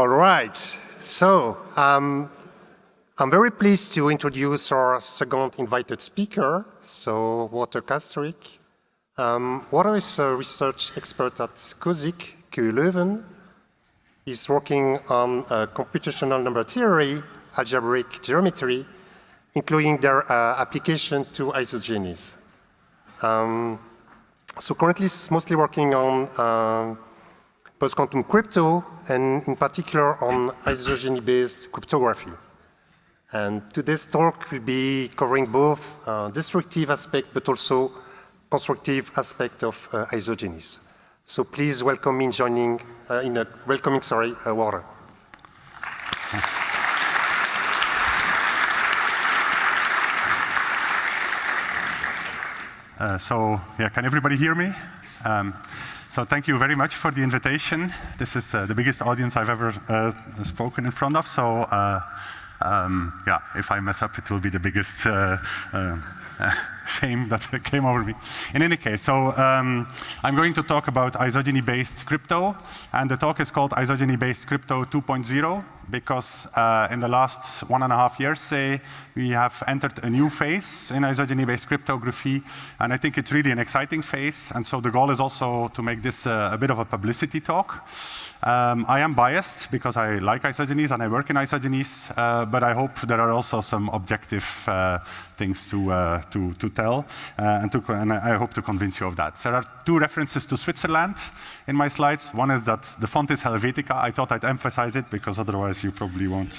All right, so I'm very pleased to introduce our second invited speaker, so Wouter Castryck. Wouter is a research expert at COSIC, KU Leuven. He's working on computational number theory, algebraic geometry, including their application to isogenies. So currently he's mostly working on post-quantum crypto, and in particular on isogeny-based cryptography. And today's talk will be covering both destructive aspect, but also constructive aspect of isogenies. So please welcome me welcoming, Wouter. Can everybody hear me? So thank you very much for the invitation. This is the biggest audience I've ever spoken in front of. So if I mess up, it will be the biggest shame that came over me. In any case, so I'm going to talk about isogeny-based crypto, and the talk is called Isogeny-based Crypto 2.0 because in the last 1.5 years, say, we have entered a new phase in isogeny-based cryptography, and I think it's really an exciting phase, and so the goal is also to make this a bit of a publicity talk. I am biased because I like isogenies and I work in isogenies, but I hope there are also some objective things to tell, and I hope to convince you of that. There are 2 references to Switzerland in my slides. One is that the font is Helvetica. I thought I'd emphasize it because otherwise you probably won't.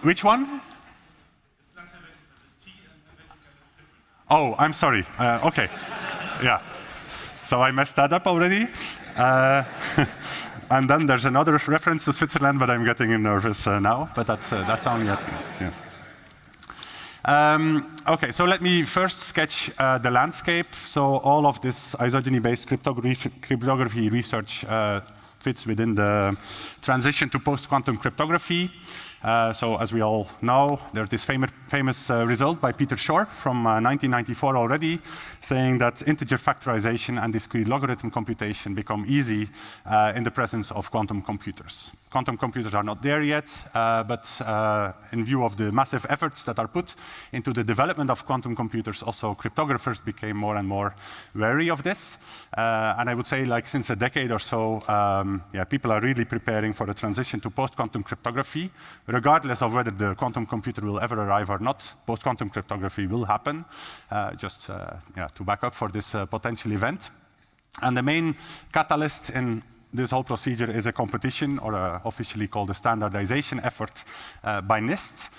Which one? Oh, I'm sorry. Okay. Yeah. So I messed that up already. And then there's another reference to Switzerland, but I'm getting nervous now. But that's only at the end. Yeah. Okay, so let me first sketch the landscape. So all of this isogeny-based cryptography research fits within the transition to post-quantum cryptography. So as we all know, there's this famous result by Peter Shor from 1994 already, saying that integer factorization and discrete logarithm computation become easy in the presence of quantum computers. Quantum computers are not there yet, but in view of the massive efforts that are put into the development of quantum computers, also cryptographers became more and more wary of this. And I would say, like, since a decade or so, people are really preparing for the transition to post-quantum cryptography. Regardless of whether the quantum computer will ever arrive or not, post-quantum cryptography will happen, to back up for this potential event. And the main catalyst in this whole procedure is a competition, or officially called a standardization effort by NIST,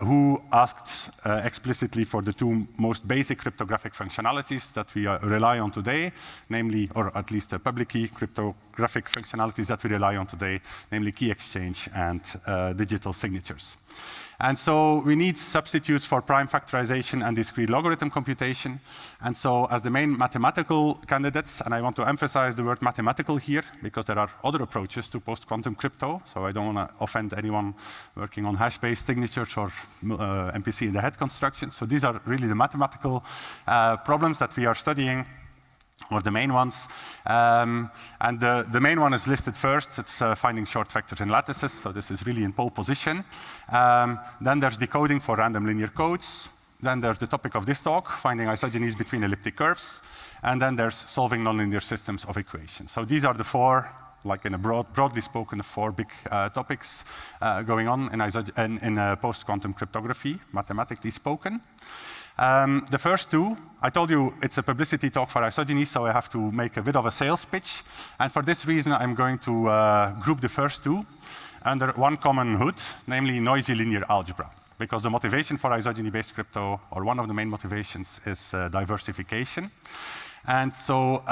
who asked explicitly for the 2 most basic cryptographic functionalities that we rely on today, namely, or at least public key cryptographic functionalities that we rely on today, namely key exchange and digital signatures. And so we need substitutes for prime factorization and discrete logarithm computation. And so as the main mathematical candidates, and I want to emphasize the word mathematical here, because there are other approaches to post-quantum crypto, so I don't want to offend anyone working on hash-based signatures or MPC in the head construction. So these are really the mathematical problems that we are studying, or the main ones. And the main one is listed first. It's finding short vectors in lattices, so this is really in pole position. Then there's decoding for random linear codes. Then there's the topic of this talk, finding isogenies between elliptic curves. And then there's solving nonlinear systems of equations. So these are the 4, like in a broadly spoken, the 4 big topics going on in post-quantum cryptography, mathematically spoken. The first 2, I told you it's a publicity talk for isogeny, so I have to make a bit of a sales pitch. And for this reason, I'm going to group the first 2 under one common hood, namely noisy linear algebra. Because the motivation for isogeny-based crypto, or one of the main motivations, is diversification. And so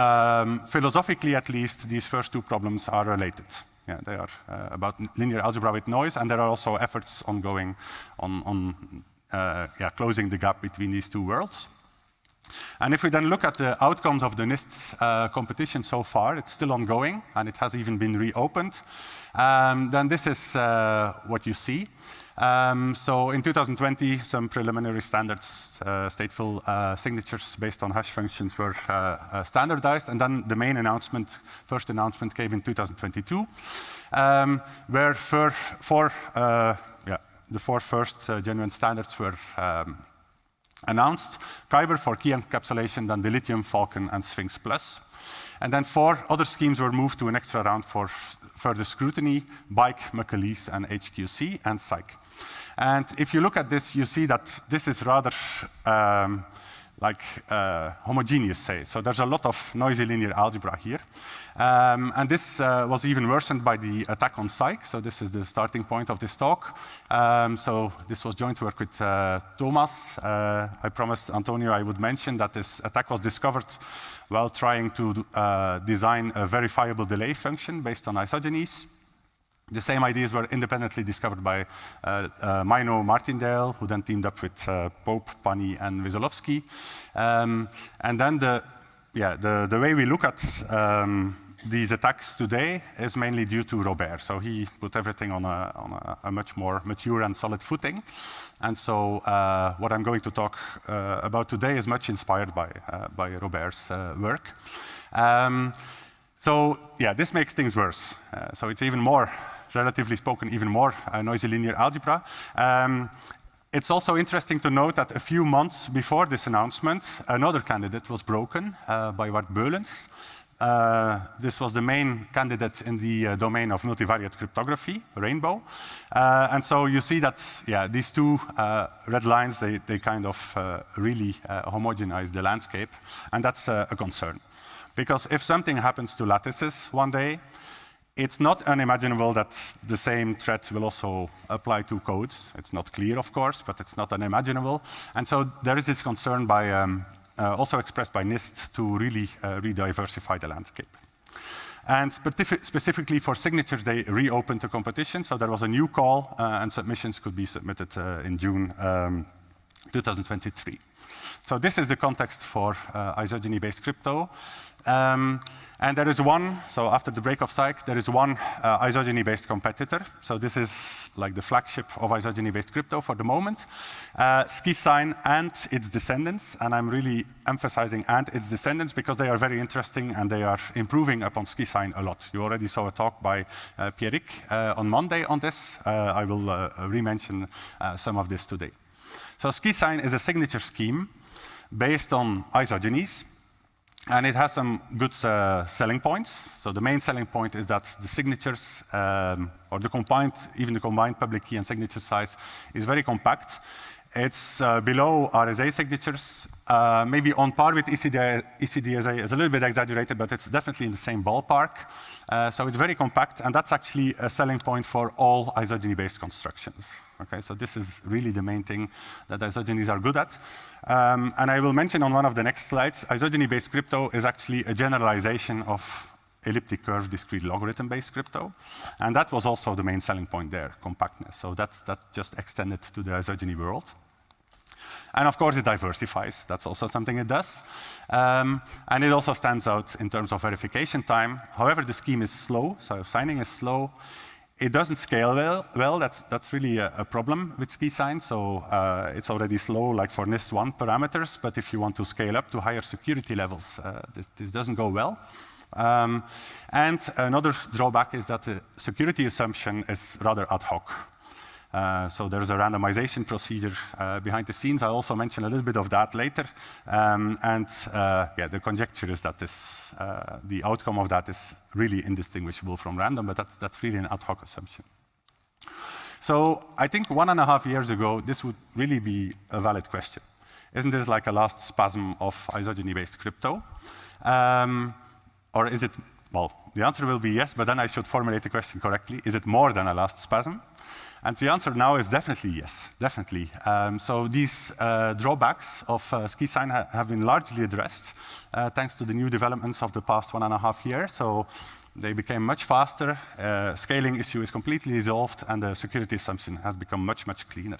philosophically, at least, these first 2 problems are related. Yeah, they are about linear algebra with noise, and there are also efforts ongoing on closing the gap between these 2 worlds. And if we then look at the outcomes of the NIST competition so far, it's still ongoing, and it has even been reopened, then this is what you see. So in 2020, some preliminary standards, stateful signatures based on hash functions were standardized, and then the main announcement, first announcement came in 2022, where the four first genuine standards were announced: Kyber for key encapsulation, then Dilithium, Falcon, and Sphinx Plus. And then 4 other schemes were moved to an extra round for further scrutiny: Bike, Macaleese, and HQC, and Psych. And if you look at this, you see that this is rather homogeneous, say. So there's a lot of noisy linear algebra here. And this was even worsened by the attack on Psych. So this is the starting point of this talk. So this was joint work with Thomas. I promised Antonio I would mention that this attack was discovered while trying to design a verifiable delay function based on isogenies. The same ideas were independently discovered by Mino Martindale, who then teamed up with Pope, Pani, and Wiesolowski. And then the way we look at these attacks today is mainly due to Robert. So he put everything on a much more mature and solid footing. And so what I'm going to talk about today is much inspired by Robert's work. So yeah, this makes things worse. So it's even more, relatively spoken, even more noisy linear algebra. It's also interesting to note that a few months before this announcement, another candidate was broken by Wart Beulens. This was the main candidate in the domain of multivariate cryptography, Rainbow. And so you see that, these two red lines, they kind of really homogenize the landscape, and that's a concern. Because if something happens to lattices one day, it's not unimaginable that the same threat will also apply to codes. It's not clear, of course, but it's not unimaginable. And so there is this concern by, also expressed by NIST to really re-diversify the landscape. And specifically for signatures, they reopened the competition. So there was a new call, and submissions could be submitted in June 2023. So this is the context for isogeny-based crypto. And there is one, so after the break of Psych, there is one isogeny-based competitor. So this is like the flagship of isogeny-based crypto for the moment. SkiSign and its descendants, and I'm really emphasizing and its descendants because they are very interesting and they are improving upon SkiSign a lot. You already saw a talk by Pierrick on Monday on this. I will re-mention some of this today. So SkiSign is a signature scheme based on isogenies. And it has some good selling points. So the main selling point is that the signatures, or the combined public key and signature size is very compact. It's below RSA signatures, maybe on par with ECDSA is a little bit exaggerated, but it's definitely in the same ballpark. So it's very compact, and that's actually a selling point for all isogeny-based constructions. Okay, so this is really the main thing that isogenies are good at. And I will mention on one of the next slides, isogeny-based crypto is actually a generalization of elliptic curve discrete logarithm-based crypto. And that was also the main selling point there, compactness. So that just extended to the isogeny world. And of course, it diversifies. That's also something it does. And it also stands out in terms of verification time. However, the scheme is slow, so signing is slow. It doesn't scale well. That's really a problem with SkiSign. So it's already slow, like for NIST-1 parameters. But if you want to scale up to higher security levels, this doesn't go well. And another drawback is that the security assumption is rather ad hoc. So there's a randomization procedure behind the scenes. I'll also mention a little bit of that later. The conjecture is that the outcome of that is really indistinguishable from random, but that's really an ad hoc assumption. So I think 1.5 years ago, this would really be a valid question. Isn't this like a last spasm of isogeny-based crypto? Or is it, well, the answer will be yes, but then I should formulate the question correctly. Is it more than a last spasm? And the answer now is definitely yes, definitely. So these drawbacks of SkiSign have been largely addressed thanks to the new developments of the past 1.5 years. So they became much faster, scaling issue is completely resolved, and the security assumption has become much, much cleaner.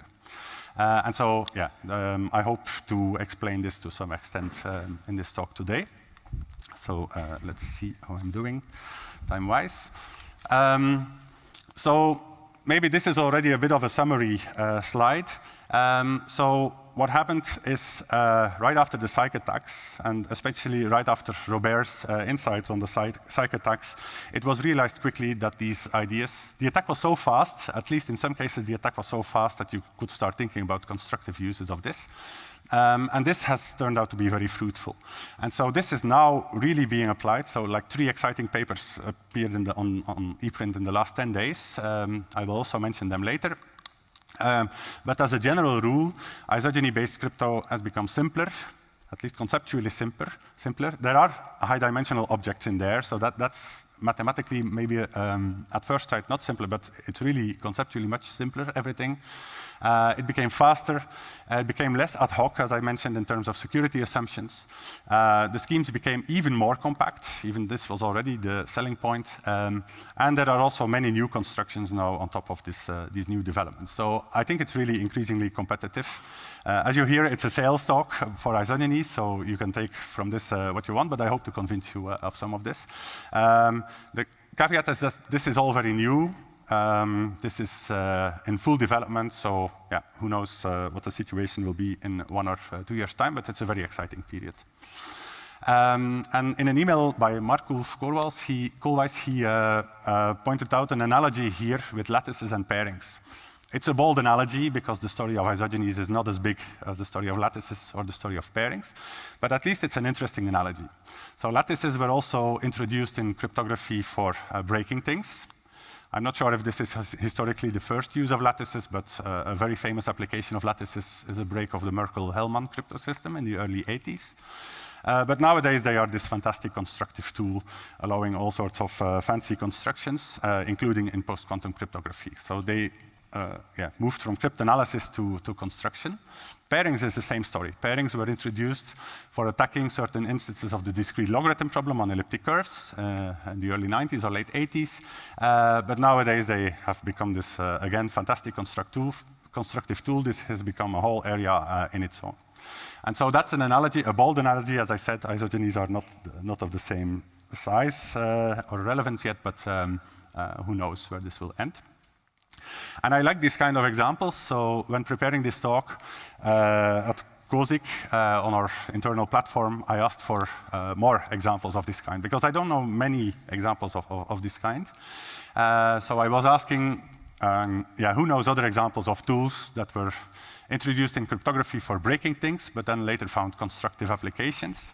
And so, yeah, I hope to explain this to some extent in this talk today. So let's see how I'm doing time-wise. So maybe this is already a bit of a summary slide. So what happened is right after the psych attacks, and especially right after Robert's insights on the psych attacks, it was realized quickly that these ideas, the attack was so fast, at least in some cases the attack was so fast that you could start thinking about constructive uses of this. And this has turned out to be very fruitful. And so this is now really being applied. So like 3 exciting papers appeared on ePrint in the last 10 days. I will also mention them later. But as a general rule, isogeny-based crypto has become simpler, at least conceptually simpler. There are high-dimensional objects in there, so that's mathematically maybe at first sight not simpler, but it's really conceptually much simpler, everything. It became faster. It became less ad hoc, as I mentioned, in terms of security assumptions. The schemes became even more compact. Even this was already the selling point. And there are also many new constructions now on top of these new developments. So I think it's really increasingly competitive. As you hear, it's a sales talk for isogeny, so you can take from this what you want, but I hope to convince you of some of this. The caveat is that this is all very new. This is in full development, so yeah, who knows what the situation will be in 1 or 2 years' time, but it's a very exciting period. And in an email by Markus Koolwijs, he pointed out an analogy here with lattices and pairings. It's a bold analogy because the story of isogenies is not as big as the story of lattices or the story of pairings, but at least it's an interesting analogy. So lattices were also introduced in cryptography for breaking things. I'm not sure if this is historically the first use of lattices, but a very famous application of lattices is a break of the Merkle-Hellman crypto system in the early 80s. But nowadays they are this fantastic constructive tool, allowing all sorts of fancy constructions, including in post-quantum cryptography. So they moved from cryptanalysis to construction. Pairings is the same story. Pairings were introduced for attacking certain instances of the discrete logarithm problem on elliptic curves in the early 90s or late 80s. But nowadays they have become this, again, fantastic constructive tool. This has become a whole area in its own. And so that's an analogy, a bold analogy. As I said, isogenies are not of the same size or relevance yet, but who knows where this will end. And I like these kind of examples. So when preparing this talk at COSIC on our internal platform, I asked for more examples of this kind, because I don't know many examples of this kind. So I was asking, who knows other examples of tools that were introduced in cryptography for breaking things, but then later found constructive applications.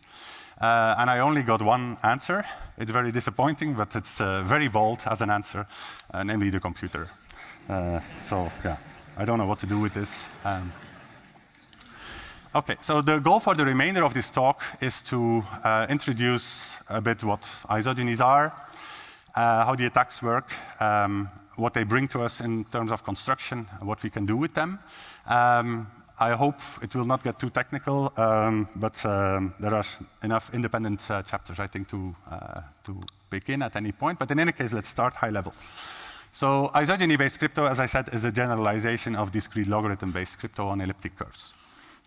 And I only got one answer. It's very disappointing, but it's very bold as an answer, namely the computer. So yeah, I don't know what to do with this. Okay, so the goal for the remainder of this talk is to introduce a bit what isogenies are, how the attacks work, what they bring to us in terms of construction, what we can do with them. I hope it will not get too technical, but there are enough independent chapters, I think, to pick in at any point. But in any case, let's start high level. So isogeny-based crypto, as I said, is a generalization of discrete logarithm-based crypto on elliptic curves.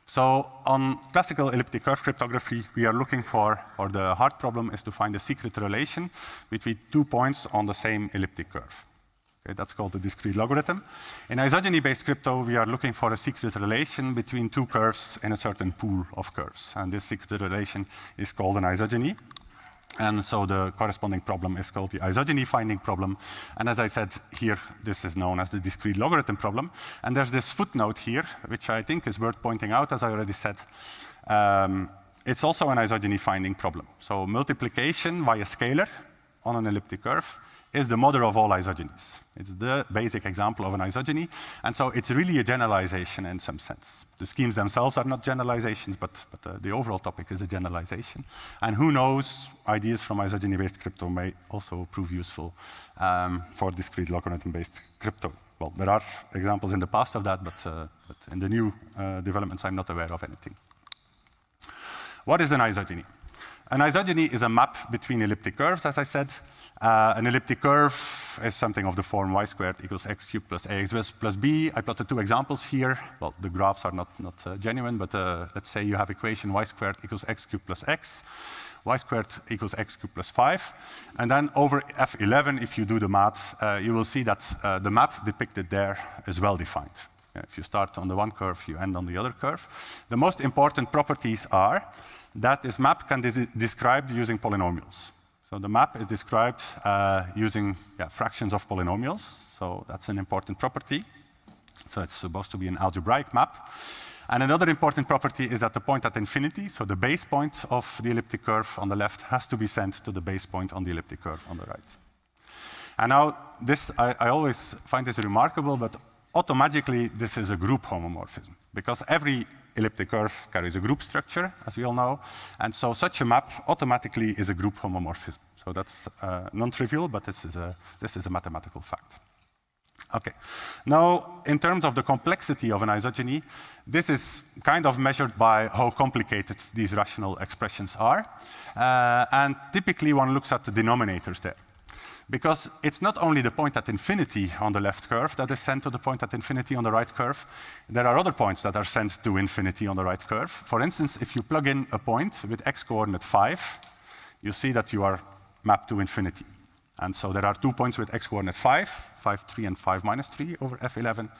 So on classical elliptic curve cryptography, we are looking for, or the hard problem is to find a secret relation between 2 points on the same elliptic curve. Okay, that's called the discrete logarithm. In isogeny-based crypto, we are looking for a secret relation between 2 curves in a certain pool of curves. And this secret relation is called an isogeny. And so the corresponding problem is called the isogeny finding problem. And as I said here, this is known as the discrete logarithm problem. And there's this footnote here, which I think is worth pointing out, as I already said. It's also an isogeny finding problem. So multiplication by a scalar on an elliptic curve is the mother of all isogenies. It's the basic example of an isogeny. And so it's really a generalization in some sense. The schemes themselves are not generalizations, but the overall topic is a generalization. And who knows, ideas from isogeny-based crypto may also prove useful for discrete logarithm-based crypto. Well, there are examples in the past of that, but in the new developments, I'm not aware of anything. What is an isogeny? An isogeny is a map between elliptic curves, as I said. An elliptic curve curve is something of the form y squared equals x cubed plus ax plus b. I plotted two examples here. Well, the graphs are not genuine, but let's say you have equation y squared equals x cubed plus x, y squared equals x cubed plus 5. And then over F11, if you do the math, you will see that the map depicted there is well defined. If you start on the one curve, you end on the other curve. The most important properties are that this map can be described using polynomials. So the map is described using fractions of polynomials. So that's an important property. So it's supposed to be an algebraic map. And another important property is that the point at infinity, so the base point of the elliptic curve on the left, has to be sent to the base point on the elliptic curve on the right. And now, this, I always find this remarkable, but automatically this is a group homomorphism, because every elliptic curve carries a group structure, as we all know, and so such a map automatically is a group homomorphism. So that's non-trivial, but this is a mathematical fact. Okay. Now, in terms of the complexity of an isogeny, this is kind of measured by how complicated these rational expressions are. And typically, one looks at the denominators there. Because it's not only the point at infinity on the left curve that is sent to the point at infinity on the right curve. There are other points that are sent to infinity on the right curve. For instance, if you plug in a point with x-coordinate 5, you see that you are mapped to infinity. And so there are 2 points with x-coordinate 5, 5, 3, and 5 minus 3 over F11.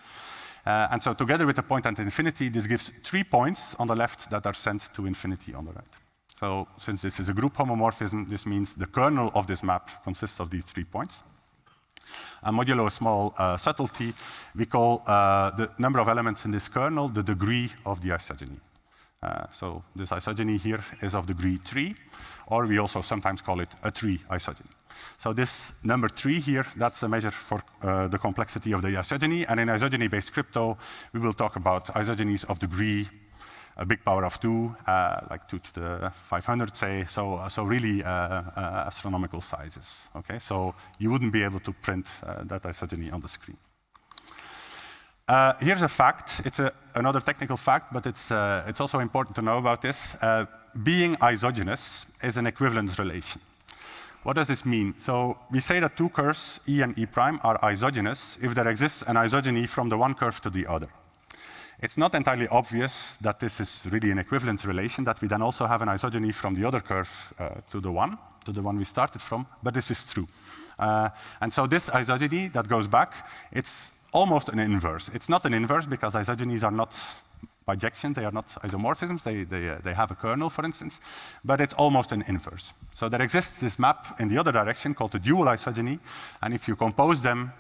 And so together with the point at infinity, this gives 3 points on the left that are sent to infinity on the right. So since this is a group homomorphism, this means the kernel of this map consists of these 3 points. And modulo a small subtlety, we call the number of elements in this kernel the degree of the isogeny. So this isogeny here is of degree 3, or we also sometimes call it a 3 isogeny. So this number 3 here, that's a measure for the complexity of the isogeny. And in isogeny-based crypto, we will talk about isogenies of degree a big power of 2, like 2 to the 500, say. So really astronomical sizes. Okay, so you wouldn't be able to print that isogeny on the screen. Here's a fact. It's another technical fact, but it's also important to know about this. Being isogynous is an equivalence relation. What does this mean? So we say that two curves, E and E prime, are isogynous if there exists an isogeny from the one curve to the other. It's not entirely obvious that this is really an equivalence relation, that we then also have an isogeny from the other curve to the one we started from, but this is true. And so this isogeny that goes back, it's almost an inverse. It's not an inverse because isogenies are not bijections, they are not isomorphisms, they have a kernel, for instance, but it's almost an inverse. So there exists this map in the other direction called the dual isogeny, and if you compose them,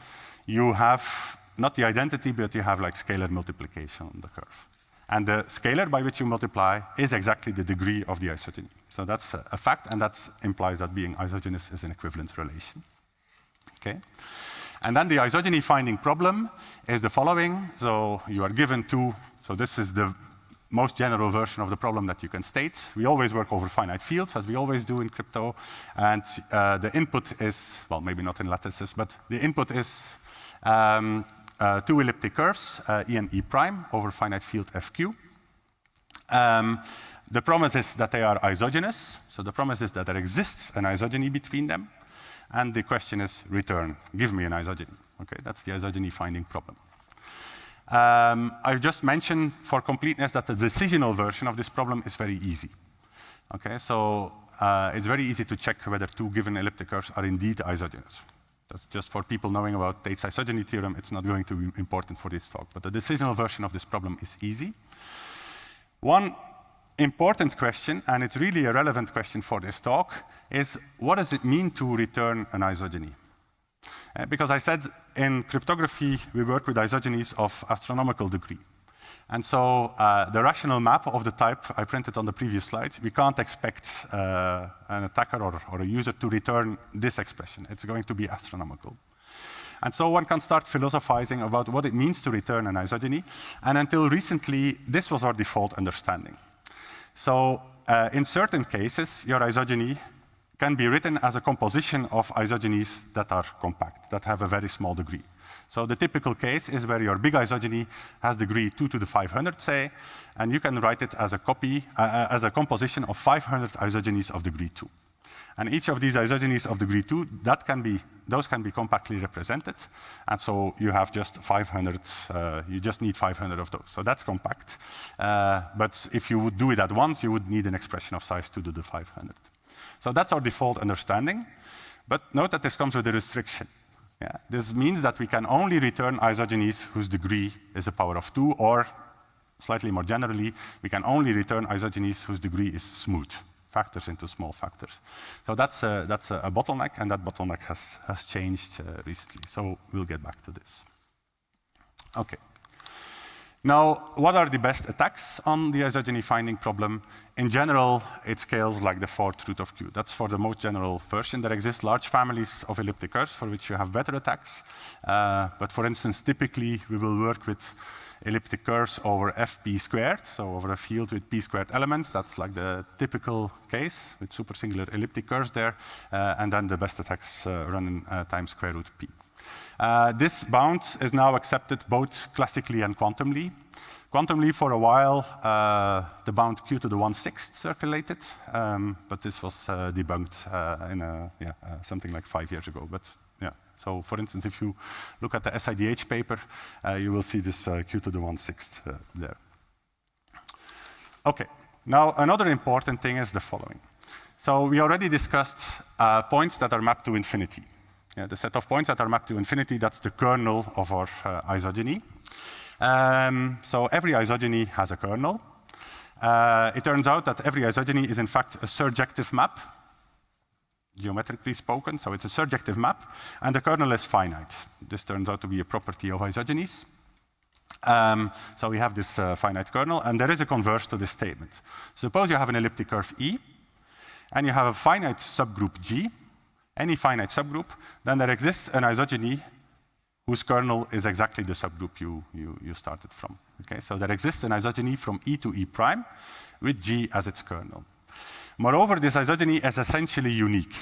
you have not the identity, but you have like scalar multiplication on the curve. And the scalar by which you multiply is exactly the degree of the isogeny. So that's a fact, and that implies that being isogynous is an equivalence relation. Okay? And then the isogeny finding problem is the following. So you are given two. So this is the most general version of the problem that you can state. We always work over finite fields, as we always do in crypto. And the input is, well, maybe not in lattices, but the input is two elliptic curves, E and E prime, over finite field FQ. The promise is that they are isogynous. So the promise is that there exists an isogeny between them. And the question is, return, give me an isogeny. Okay, that's the isogeny finding problem. I've just mentioned for completeness that the decisional version of this problem is very easy. Okay, so it's very easy to check whether two given elliptic curves are indeed isogynous. That's just for people knowing about Tate's isogeny theorem. It's not going to be important for this talk, but the decisional version of this problem is easy. One important question, and it's really a relevant question for this talk, is what does it mean to return an isogeny? Because I said in cryptography, we work with isogenies of astronomical degree. And so the rational map of the type I printed on the previous slide, we can't expect an attacker or a user to return this expression. It's going to be astronomical. And so one can start philosophizing about what it means to return an isogeny. And until recently, this was our default understanding. So in certain cases, your isogeny can be written as a composition of isogenies that are compact, that have a very small degree. So the typical case is where your big isogeny has degree 2 to the 500, say, and you can write it as a copy, as a composition of 500 isogenies of degree 2. And each of these isogenies of degree 2, those can be compactly represented. And so you have just 500, you just need 500 of those. So that's compact. But if you would do it at once, you would need an expression of size 2 to the 500. So that's our default understanding. But note that this comes with a restriction. Yeah. This means that we can only return isogenies whose degree is a power of 2, or slightly more generally, we can only return isogenies whose degree is smooth, factors into small factors. So that's a bottleneck, and that bottleneck has changed recently. So we'll get back to this. Okay. Now, what are the best attacks on the isogeny finding problem? In general, it scales like the fourth root of Q. That's for the most general version. There exist large families of elliptic curves for which you have better attacks. But for instance, typically, we will work with elliptic curves over fp squared, so over a field with p squared elements. That's like the typical case with super singular elliptic curves there. And then the best attacks run in times square root p. This bound is now accepted both classically and quantumly. Quantumly, for a while, the bound q to the 1/6 circulated, but this was debunked in something like 5 years ago. But yeah, so for instance, if you look at the SIDH paper, you will see this q to the 1/6 there. Okay, now another important thing is the following. So we already discussed points that are mapped to infinity. Yeah, the set of points that are mapped to infinity, that's the kernel of our isogeny. So every isogeny has a kernel. It turns out that every isogeny is in fact a surjective map, geometrically spoken. So it's a surjective map, and the kernel is finite. This turns out to be a property of isogenies. So we have this finite kernel, and there is a converse to this statement. Suppose you have an elliptic curve E, and you have a finite subgroup G, any finite subgroup, then there exists an isogeny whose kernel is exactly the subgroup you started from. Okay? So there exists an isogeny from E to E prime with G as its kernel. Moreover, this isogeny is essentially unique.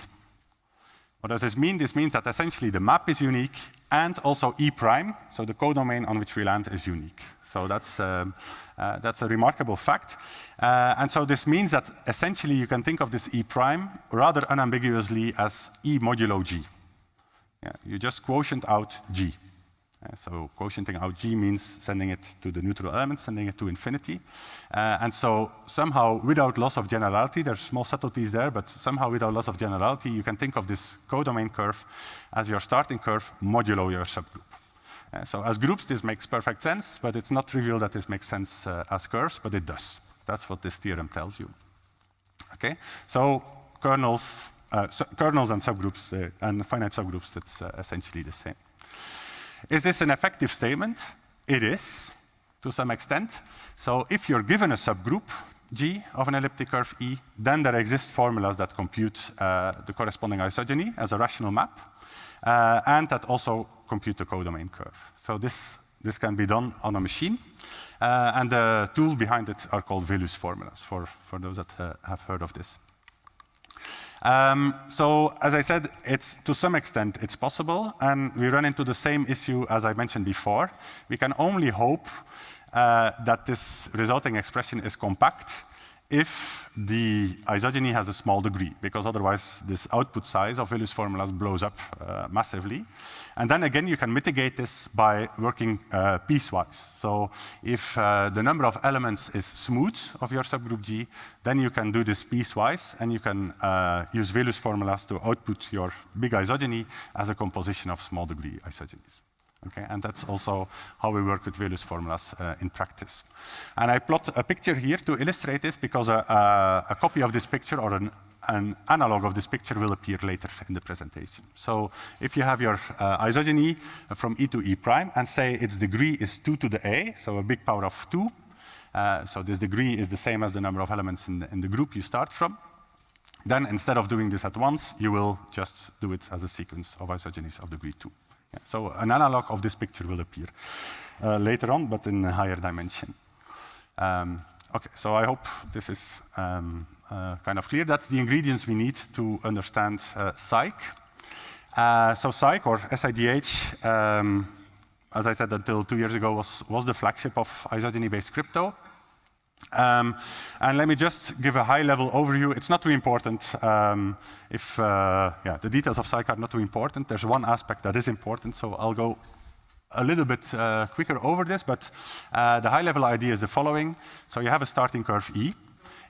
What does this mean? This means that essentially the map is unique and also E prime, so the codomain on which we land is unique. So that's a remarkable fact. And so this means that essentially you can think of this E prime rather unambiguously as E modulo G. Yeah, you just quotient out G. So quotienting out G means sending it to the neutral element, sending it to infinity. And so somehow, without loss of generality, there's small subtleties there, but somehow without loss of generality, you can think of this codomain curve as your starting curve modulo your subgroup. So as groups, this makes perfect sense, but it's not trivial that this makes sense as curves, but it does. That's what this theorem tells you. Okay, so kernels and subgroups and finite subgroups, that's essentially the same. Is this an effective statement? It is, to some extent. So if you're given a subgroup, G, of an elliptic curve E, then there exist formulas that compute the corresponding isogeny as a rational map, and that also compute the codomain curve. So this can be done on a machine, and the tool behind it are called Velus formulas, for those that have heard of this. So, as I said, to some extent it's possible, and we run into the same issue as I mentioned before. We can only hope that this resulting expression is compact if the isogeny has a small degree, because otherwise this output size of Velus formulas blows up massively. And then again, you can mitigate this by working piecewise. So if the number of elements is smooth of your subgroup G, then you can do this piecewise, and you can use Velus formulas to output your big isogeny as a composition of small degree isogenies. Okay, and that's also how we work with Velus formulas in practice. And I plot a picture here to illustrate this, because a copy of this picture or an analog of this picture will appear later in the presentation. So if you have your isogeny from E to E prime, and say its degree is 2 to the A, so a big power of 2, so this degree is the same as the number of elements in the group you start from, then instead of doing this at once, you will just do it as a sequence of isogenies of degree 2. Yeah, so an analog of this picture will appear later on, but in a higher dimension. Okay, so I hope this is kind of clear. That's the ingredients we need to understand Psych. So Psych, or SIDH, as I said until 2 years ago, was the flagship of isogeny-based crypto. And let me just give a high-level overview. It's not too important the details of Cyc are not too important. There's one aspect that is important, so I'll go a little bit quicker over this, but the high-level idea is the following. So you have a starting curve E.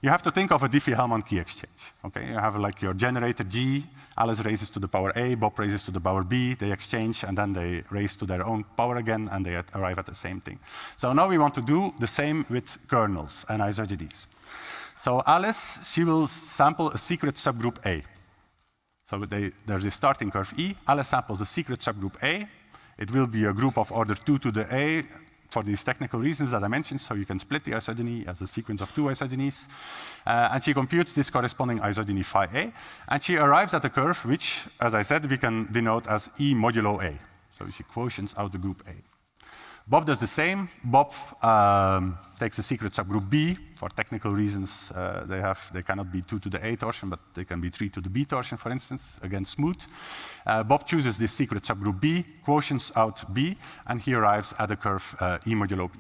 You have to think of a Diffie-Hellman key exchange. Okay, you have like your generator G, Alice raises to the power A, Bob raises to the power B, they exchange, and then they raise to their own power again, and they arrive at the same thing. So now we want to do the same with kernels and isogenies. So Alice, she will sample a secret subgroup A. So there's a starting curve E. Alice samples a secret subgroup A. It will be a group of order 2 to the A, for these technical reasons that I mentioned, so you can split the isogeny as a sequence of 2 isogenies. And she computes this corresponding isogeny phi A, and she arrives at a curve which, as I said, we can denote as E modulo A. So she quotients out the group A. Bob does the same. Bob takes a secret subgroup B. For technical reasons, they cannot be 2 to the A torsion, but they can be 3 to the B torsion, for instance, again smooth. Bob chooses this secret subgroup B, quotients out B, and he arrives at a curve E modulo B.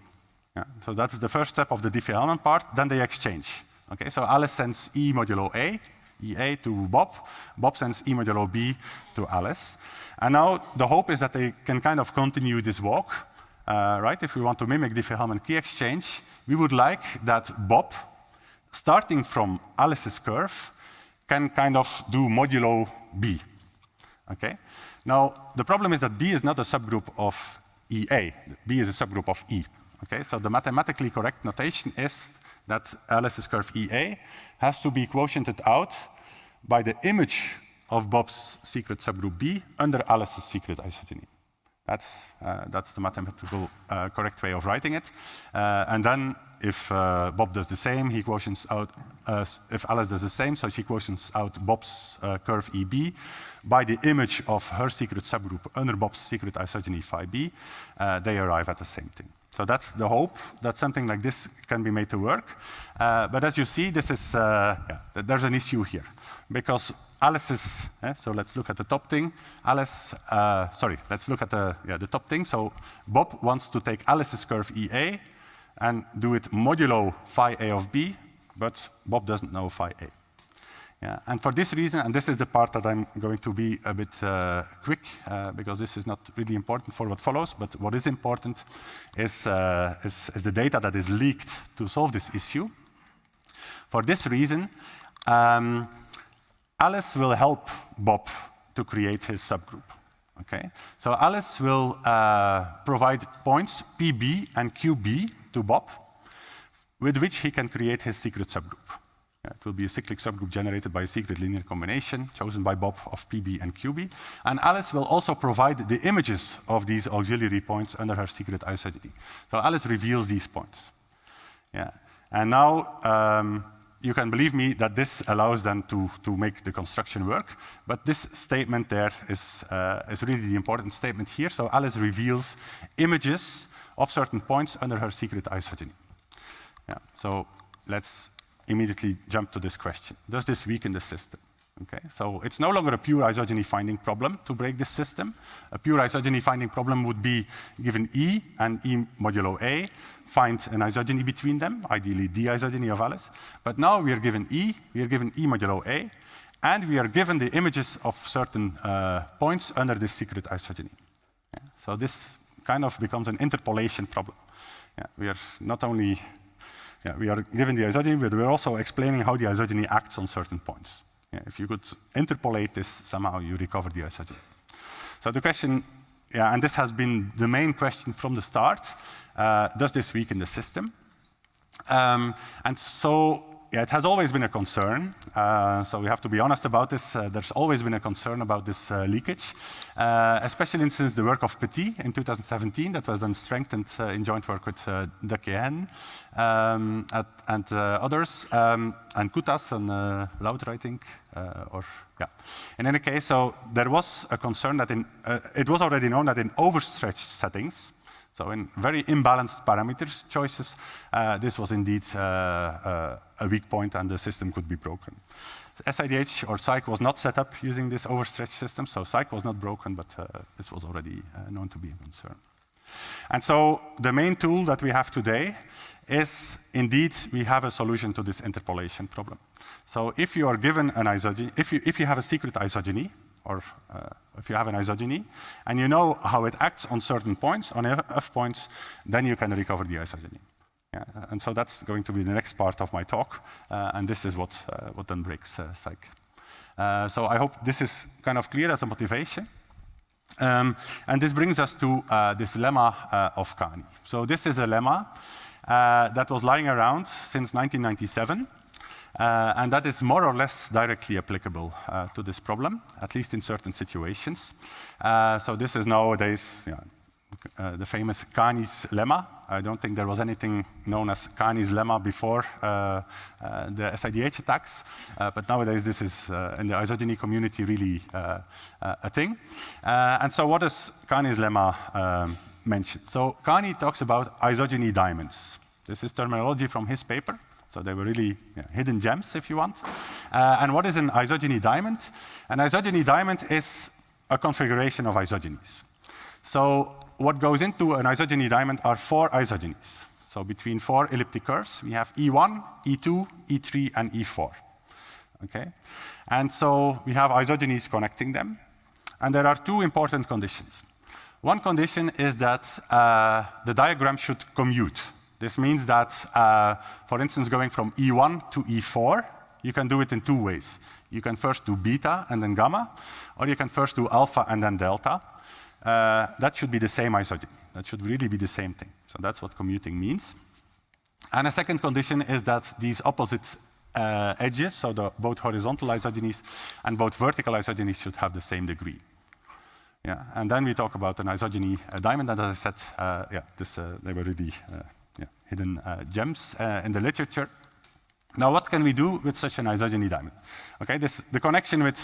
Yeah. So that's the first step of the Diffie-Hellman part. Then they exchange. Okay, so Alice sends E modulo A, EA to Bob. Bob sends E modulo B to Alice. And now the hope is that they can kind of continue this walk. Right? If we want to mimic Diffie-Hellman key exchange, we would like that Bob, starting from Alice's curve, can kind of do modulo B. Okay? Now, the problem is that B is not a subgroup of EA. B is a subgroup of E. Okay? So the mathematically correct notation is that Alice's curve EA has to be quotiented out by the image of Bob's secret subgroup B under Alice's secret isogeny. That's the mathematical correct way of writing it. And then if Bob does the same, he quotients out, if Alice does the same, so she quotients out Bob's curve EB by the image of her secret subgroup under Bob's secret isogeny phi B, they arrive at the same thing. So that's the hope that something like this can be made to work. But as you see, this is, there's an issue here. Because Alice's, so let's look at the top thing. Let's look at the top thing. So Bob wants to take Alice's curve EA and do it modulo phi A of B, but Bob doesn't know phi A. Yeah, and for this reason, and this is the part that I'm going to be a bit quick, because this is not really important for what follows, but what is important is the data that is leaked to solve this issue. For this reason, Alice will help Bob to create his subgroup. Okay? So Alice will provide points PB and QB to Bob, with which he can create his secret subgroup. Yeah, it will be a cyclic subgroup generated by a secret linear combination chosen by Bob of PB and QB. And Alice will also provide the images of these auxiliary points under her secret isogeny. So Alice reveals these points. Yeah. And now, you can believe me that this allows them to make the construction work. But this statement there is really the important statement here. So Alice reveals images of certain points under her secret isogeny. Yeah. So let's immediately jump to this question. Does this weaken the system? Okay. So it's no longer a pure isogeny finding problem to break this system. A pure isogeny finding problem would be given E and E modulo A, find an isogeny between them, ideally the isogeny of Alice. But now we are given E modulo A, and we are given the images of certain points under this secret isogeny. Yeah. So this kind of becomes an interpolation problem. Yeah. We are not only we are given the isogeny, but we're also explaining how the isogeny acts on certain points. Yeah, if you could interpolate this, somehow you recover the isogeny. So the question, and this has been the main question from the start, does this weaken the system? And so it has always been a concern. So we have to be honest about this. There's always been a concern about this leakage, especially since the work of Petit in 2017 that was then strengthened in joint work with Dequien and others, and Kutas and Wouter, I think. In any case, so there was a concern that it was already known that in overstretched settings, so in very imbalanced parameters choices, this was indeed a weak point and the system could be broken. SIDH or Cyc was not set up using this overstretched system, so Cyc was not broken, but this was already known to be a concern. And so the main tool that we have today is indeed we have a solution to this interpolation problem. So if you are given an isogeny, if you have a secret isogeny, or if you have an isogeny, and you know how it acts on certain points, on F points, then you can recover the isogeny. Yeah, and so that's going to be the next part of my talk, and this is what then breaks psych. So I hope this is kind of clear as a motivation. And this brings us to this lemma of Kani. So this is a lemma that was lying around since 1997, and that is more or less directly applicable to this problem, at least in certain situations. So this is nowadays the famous Kani's lemma. I don't think there was anything known as Kani's lemma before the SIDH attacks, but nowadays this is in the isogeny community really a thing. And so what does Kani's lemma mention? So Kani talks about isogeny diamonds. This is terminology from his paper, so they were really hidden gems, if you want. And what is an isogeny diamond? An isogeny diamond is a configuration of isogenies. So what goes into an isogeny diamond are 4 isogenies. So between 4 elliptic curves, we have E1, E2, E3, and E4. Okay? And so we have isogenies connecting them. And there are 2 important conditions. One condition is that the diagram should commute. This means that, for instance, going from E1 to E4, you can do it in 2 ways. You can first do beta and then gamma, or you can first do alpha and then delta. That should be the same isogeny. That should really be the same thing. So that's what commuting means. And a second condition is that these opposite edges, so both horizontal isogenies and both vertical isogenies should have the same degree. Yeah. And then we talk about an isogeny diamond, and as I said, they were really hidden gems in the literature. Now, what can we do with such an isogeny diamond? Okay, the connection with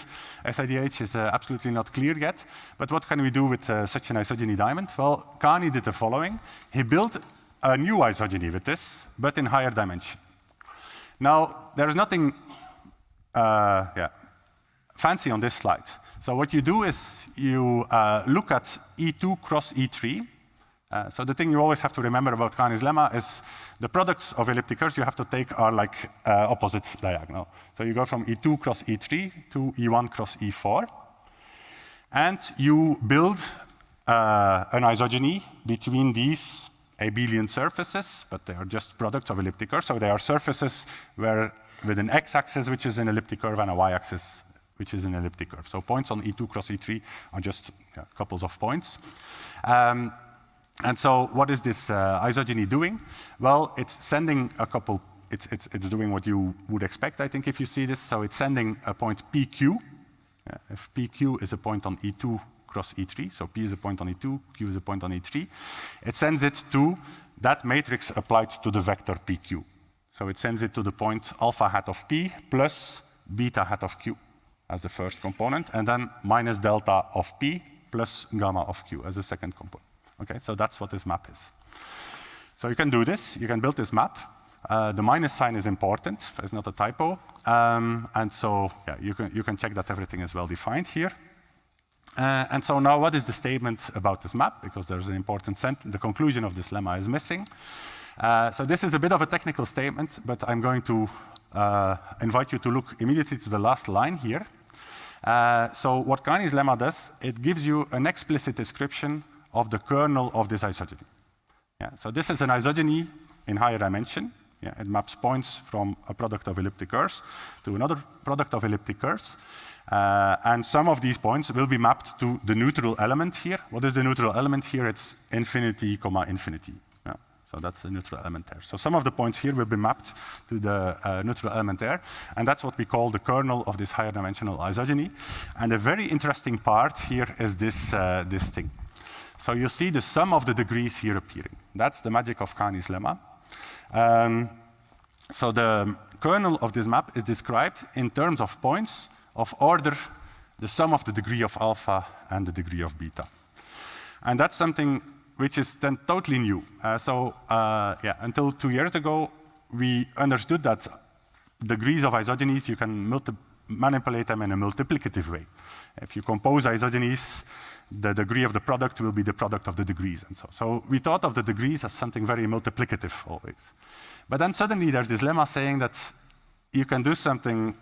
SIDH is absolutely not clear yet, but what can we do with such an isogeny diamond? Well, Kani did the following. He built a new isogeny with this, but in higher dimension. Now, there's nothing fancy on this slide. So what you do is you look at E2 cross E3. So the thing you always have to remember about Kani's lemma is the products of elliptic curves you have to take are like opposite diagonal. So you go from E2 cross E3 to E1 cross E4. And you build an isogeny between these abelian surfaces, but they are just products of elliptic curves. So they are surfaces where with an x-axis, which is an elliptic curve, and a y-axis, which is an elliptic curve. So points on E2 cross E3 are just couples of points. And so what is this isogeny doing? Well, it's sending a couple, it's doing what you would expect, I think, if you see this. So it's sending a point PQ. If PQ is a point on E2 cross E3, so P is a point on E2, Q is a point on E3, it sends it to that matrix applied to the vector PQ. So it sends it to the point alpha hat of P plus beta hat of Q as the first component, and then minus delta of P plus gamma of Q as the second component. Okay, so that's what this map is. So you can do this, you can build this map. The minus sign is important, it's not a typo. And so you can check that everything is well defined here. And so now what is the statement about this map? Because there's an important sentence, the conclusion of this lemma is missing. So this is a bit of a technical statement, but I'm going to invite you to look immediately to the last line here. So what Kani's lemma does, it gives you an explicit description of the kernel of this isogeny. So this is an isogeny in higher dimension. It maps points from a product of elliptic curves to another product of elliptic curves. And some of these points will be mapped to the neutral element here. What is the neutral element here? It's infinity, comma, infinity. So that's the neutral element there. So some of the points here will be mapped to the neutral element there. And that's what we call the kernel of this higher dimensional isogeny. And a very interesting part here is this thing. So you see the sum of the degrees here appearing. That's the magic of Kani's lemma. So the kernel of this map is described in terms of points of order the sum of the degree of alpha and the degree of beta. And that's something which is then totally new. Until 2 years ago, we understood that degrees of isogenies, you can manipulate them in a multiplicative way. If you compose isogenies, the degree of the product will be the product of the degrees. And so we thought of the degrees as something very multiplicative always. But then suddenly there's this lemma saying that you can do something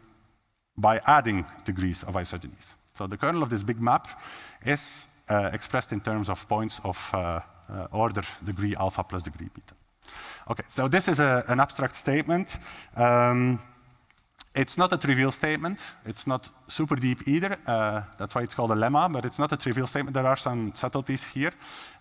by adding degrees of isogenies. So the kernel of this big map is expressed in terms of points of order degree alpha plus degree beta. Okay, so this is an abstract statement. It's not a trivial statement. It's not super deep either. That's why it's called a lemma, but it's not a trivial statement. There are some subtleties here,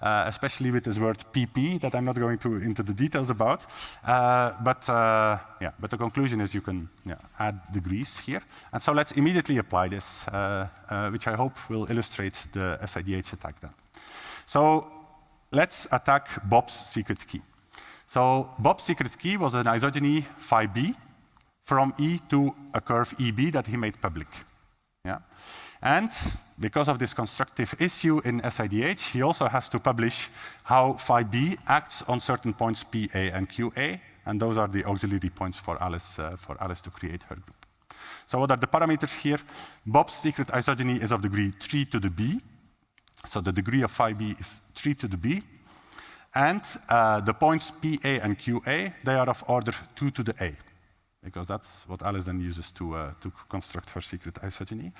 especially with this word PP that I'm not going into the details about. But the conclusion is you can add degrees here. And so let's immediately apply this, which I hope will illustrate the SIDH attack then. So let's attack Bob's secret key. So Bob's secret key was an isogeny phi b from E to a curve EB that he made public. Yeah? And because of this constructive issue in SIDH, he also has to publish how phi b acts on certain points PA and QA, and those are the auxiliary points for Alice to create her group. So what are the parameters here? Bob's secret isogeny is of degree 3 to the b, so the degree of phi b is 3 to the b, and the points PA and QA, they are of order 2 to the a, because that's what Alice then uses to construct her secret isogeny.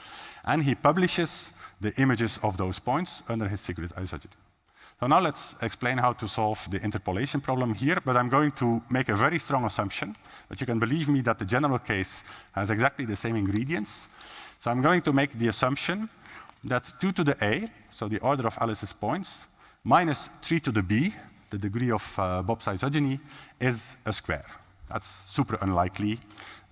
And he publishes the images of those points under his secret isogeny. So now let's explain how to solve the interpolation problem here, but I'm going to make a very strong assumption, but you can believe me that the general case has exactly the same ingredients. So I'm going to make the assumption that 2 to the a, so the order of Alice's points, minus 3 to the b, the degree of Bob's isogeny, is a square. That's super unlikely,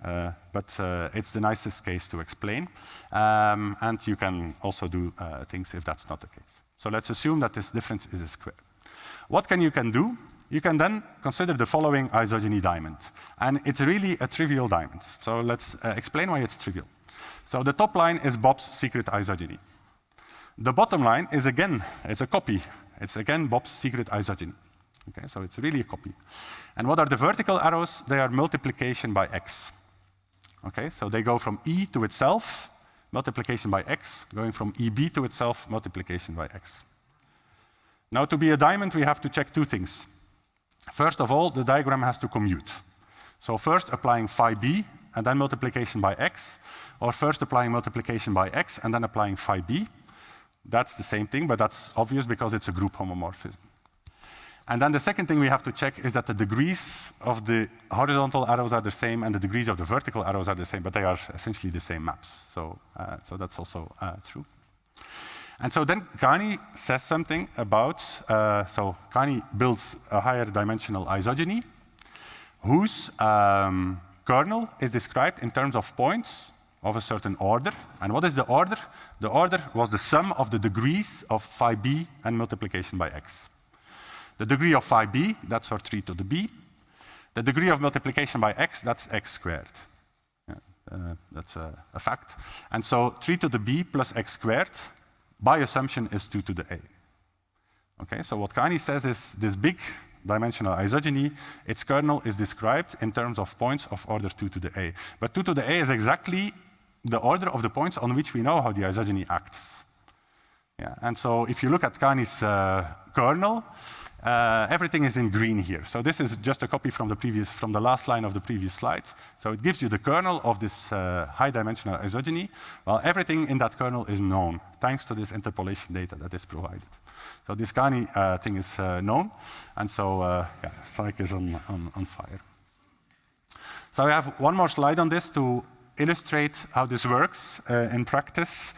but it's the nicest case to explain. And you can also do things if that's not the case. So let's assume that this difference is a square. What you can do? You can then consider the following isogeny diamond. And it's really a trivial diamond. So let's explain why it's trivial. So the top line is Bob's secret isogeny. The bottom line is again, it's a copy. It's again Bob's secret isogeny. Okay, so it's really a copy. And what are the vertical arrows? They are multiplication by x. Okay, so they go from E to itself, multiplication by x, going from EB to itself, multiplication by x. Now, to be a diamond, we have to check two things. First of all, the diagram has to commute. So first applying phi b, and then multiplication by x, or first applying multiplication by x, and then applying phi b. That's the same thing, but that's obvious because it's a group homomorphism. And then the second thing we have to check is that the degrees of the horizontal arrows are the same and the degrees of the vertical arrows are the same, but they are essentially the same maps. So that's also true. And so then Kani says something about, so Kani builds a higher dimensional isogeny whose kernel is described in terms of points of a certain order. And what is the order? The order was the sum of the degrees of phi b and multiplication by x. The degree of phi b, that's for 3 to the b. The degree of multiplication by x, that's x squared. Yeah, that's a fact. And so 3 to the b plus x squared, by assumption, is 2 to the a. Okay, so what Kani says is this big dimensional isogeny, its kernel is described in terms of points of order 2 to the a. But 2 to the a is exactly the order of the points on which we know how the isogeny acts. Yeah, and so if you look at Kani's kernel, everything is in green here. So this is just a copy from the last line of the previous slide. So it gives you the kernel of this high dimensional isogeny, while everything in that kernel is known, thanks to this interpolation data that is provided. So this Kani thing is known, and so Psych is on fire. So I have one more slide on this to illustrate how this works in practice.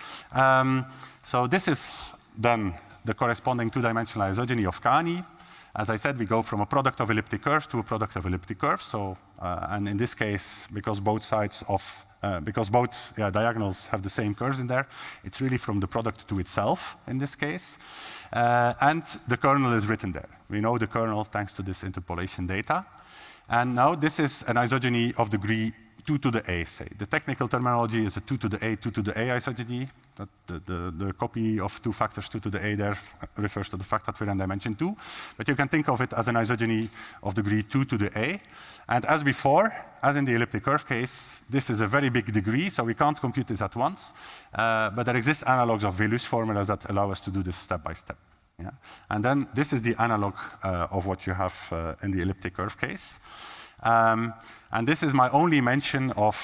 So this is then the corresponding two-dimensional isogeny of Kani. As I said, we go from a product of elliptic curves to a product of elliptic curves. So, and in this case, because both diagonals have the same curves in there, it's really from the product to itself in this case. And the kernel is written there. We know the kernel thanks to this interpolation data. And now this is an isogeny of degree 2 to the A, say. The technical terminology is a 2 to the A, 2 to the A isogeny. That the copy of 2 factors 2 to the A there refers to the fact that we're in dimension 2. But you can think of it as an isogeny of degree 2 to the A. And as before, as in the elliptic curve case, this is a very big degree, so we can't compute this at once. But there exist analogs of Velouz formulas that allow us to do this step by step. Yeah? And then this is the analog of what you have in the elliptic curve case. And this is my only mention of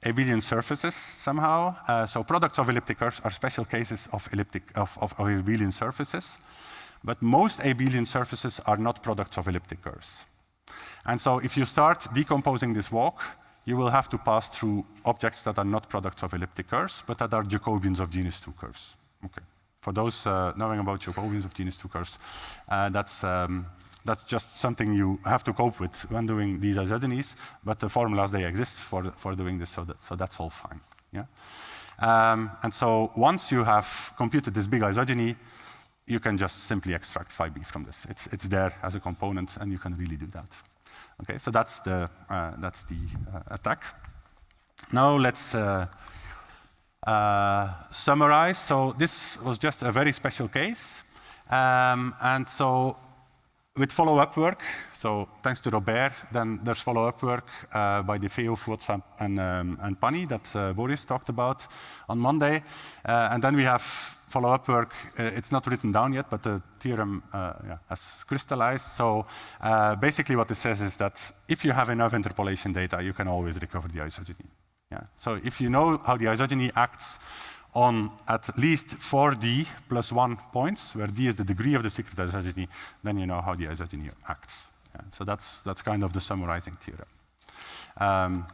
abelian surfaces somehow. So products of elliptic curves are special cases of abelian surfaces. But most abelian surfaces are not products of elliptic curves. And so if you start decomposing this walk, you will have to pass through objects that are not products of elliptic curves, but that are Jacobians of genus 2 curves. Okay. For those knowing about Jacobians of genus 2 curves, that's just something you have to cope with when doing these isogenies, but the formulas, they exist for doing this, so that's all fine. Yeah? And so once you have computed this big isogeny, you can just simply extract phi b from this. It's there as a component, and you can really do that. Okay, so that's the attack. Now let's summarize. So this was just a very special case. And so with follow-up work, so thanks to Robert, then there's follow-up work by De Feo, Fuoz, and Pani that Boris talked about on Monday. And then we have follow-up work. It's not written down yet, but the theorem has crystallized. So basically what it says is that if you have enough interpolation data, you can always recover the isogeny. Yeah. So if you know how the isogeny acts on at least 4D plus 1 points, where D is the degree of the secret isogeny, then you know how the isogeny acts. Yeah. So that's kind of the summarizing theorem.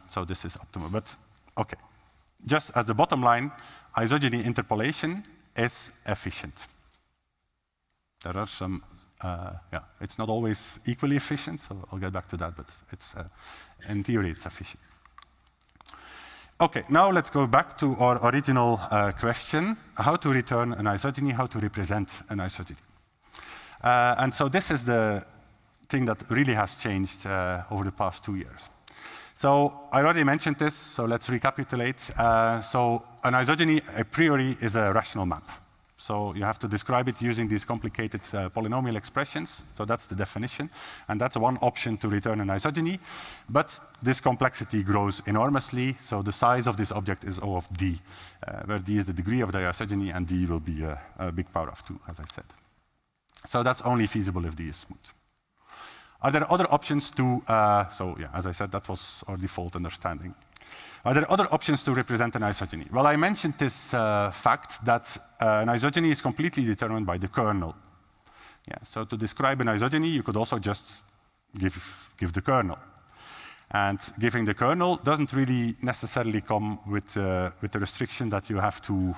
So this is optimal. But okay, just as the bottom line, isogeny interpolation is efficient. There are some, it's not always equally efficient, so I'll get back to that, but it's, in theory, it's efficient. Okay, now let's go back to our original question, how to return an isogeny, how to represent an isogeny. And so this is the thing that really has changed over the past 2 years. So I already mentioned this, so let's recapitulate. So an isogeny a priori is a rational map. So you have to describe it using these complicated polynomial expressions. So that's the definition. And that's one option to return an isogeny. But this complexity grows enormously. So the size of this object is O of D, where D is the degree of the isogeny, and D will be a big power of 2, as I said. So that's only feasible if D is smooth. Are there other options to, as I said, that was our default understanding. Are there other options to represent an isogeny? Well, I mentioned this fact that an isogeny is completely determined by the kernel. Yeah, so to describe an isogeny, you could also just give the kernel. And giving the kernel doesn't really necessarily come with the restriction that you have to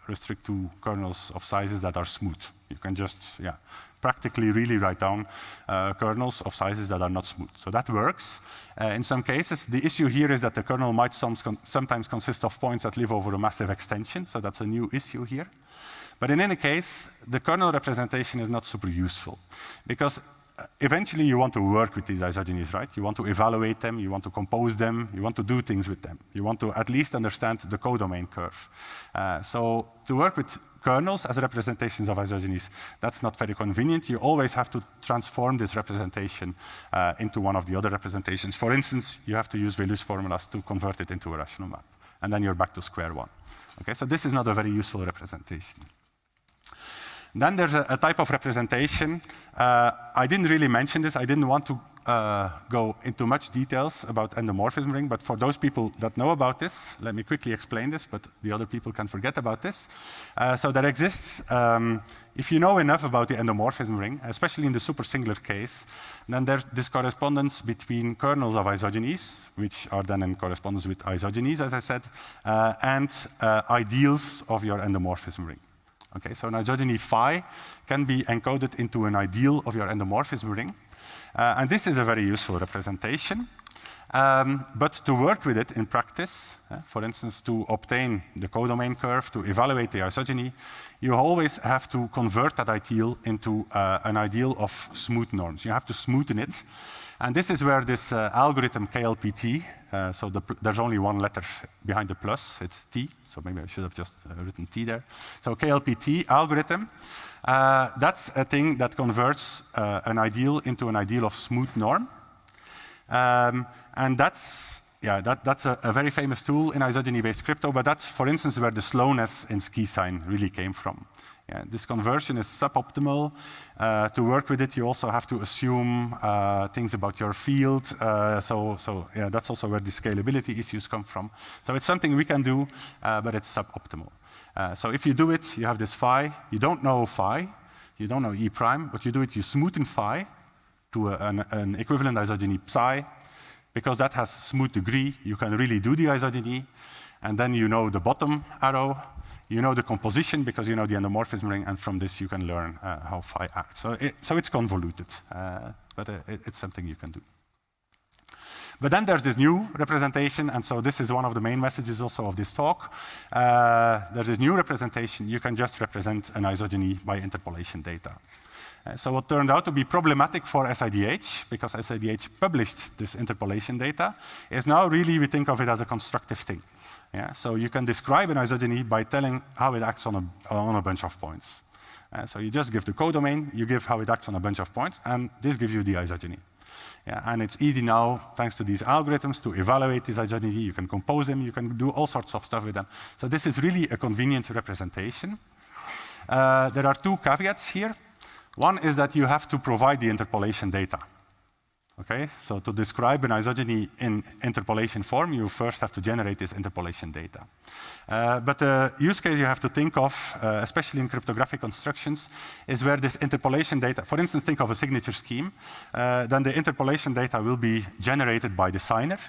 restrict to kernels of sizes that are smooth. You can just, practically really write down kernels of sizes that are not smooth. So that works. In some cases, the issue here is that the kernel might sometimes consist of points that live over a massive extension. So that's a new issue here. But in any case, the kernel representation is not super useful because eventually you want to work with these isogenies, right? You want to evaluate them, you want to compose them, you want to do things with them. You want to at least understand the codomain curve. So to work with kernels as representations of isogenies, that's not very convenient. You always have to transform this representation into one of the other representations. For instance, you have to use Velouz formulas to convert it into a rational map. And then you're back to square one. Okay, so this is not a very useful representation. Then there's a type of representation. I didn't really mention this. I didn't want to go into much details about endomorphism ring, but for those people that know about this, let me quickly explain this, but the other people can forget about this. So there exists, if you know enough about the endomorphism ring, especially in the supersingular case, then there's this correspondence between kernels of isogenies, which are then in correspondence with isogenies, as I said, and ideals of your endomorphism ring. Okay, so an isogeny phi can be encoded into an ideal of your endomorphism ring. And this is a very useful representation. But to work with it in practice, for instance, to obtain the codomain curve, to evaluate the isogeny, you always have to convert that ideal into an ideal of smooth norms. You have to smoothen it. And this is where this algorithm KLPT, so there's only one letter behind the plus, it's T, so maybe I should have just written T there. So KLPT algorithm, that's a thing that converts an ideal into an ideal of smooth norm. And that's a very famous tool in isogeny-based crypto, but that's, for instance, where the slowness in ski sign really came from. Yeah, this conversion is suboptimal. To work with it, you also have to assume things about your field. So that's also where the scalability issues come from. So it's something we can do, but it's suboptimal. So if you do it, you have this phi. You don't know phi. You don't know E prime. But you do it, you smoothen phi to an equivalent isogeny psi. Because that has smooth degree, you can really do the isogeny. And then you know the bottom arrow. You know the composition because you know the endomorphism ring, and from this you can learn how phi acts. So it's convoluted, but it's something you can do. But then there's this new representation, and so this is one of the main messages also of this talk. There's this new representation. You can just represent an isogeny by interpolation data. So what turned out to be problematic for SIDH, because SIDH published this interpolation data, is now really we think of it as a constructive thing. Yeah, so you can describe an isogeny by telling how it acts on a bunch of points. So you just give the codomain, you give how it acts on a bunch of points, and this gives you the isogeny. Yeah, and it's easy now, thanks to these algorithms, to evaluate this isogeny. You can compose them, you can do all sorts of stuff with them. So this is really a convenient representation. There are two caveats here. One is that you have to provide the interpolation data. Okay, so to describe an isogeny in interpolation form, you first have to generate this interpolation data. But the use case you have to think of, especially in cryptographic constructions, is where this interpolation data, for instance, think of a signature scheme, then the interpolation data will be generated by the signer,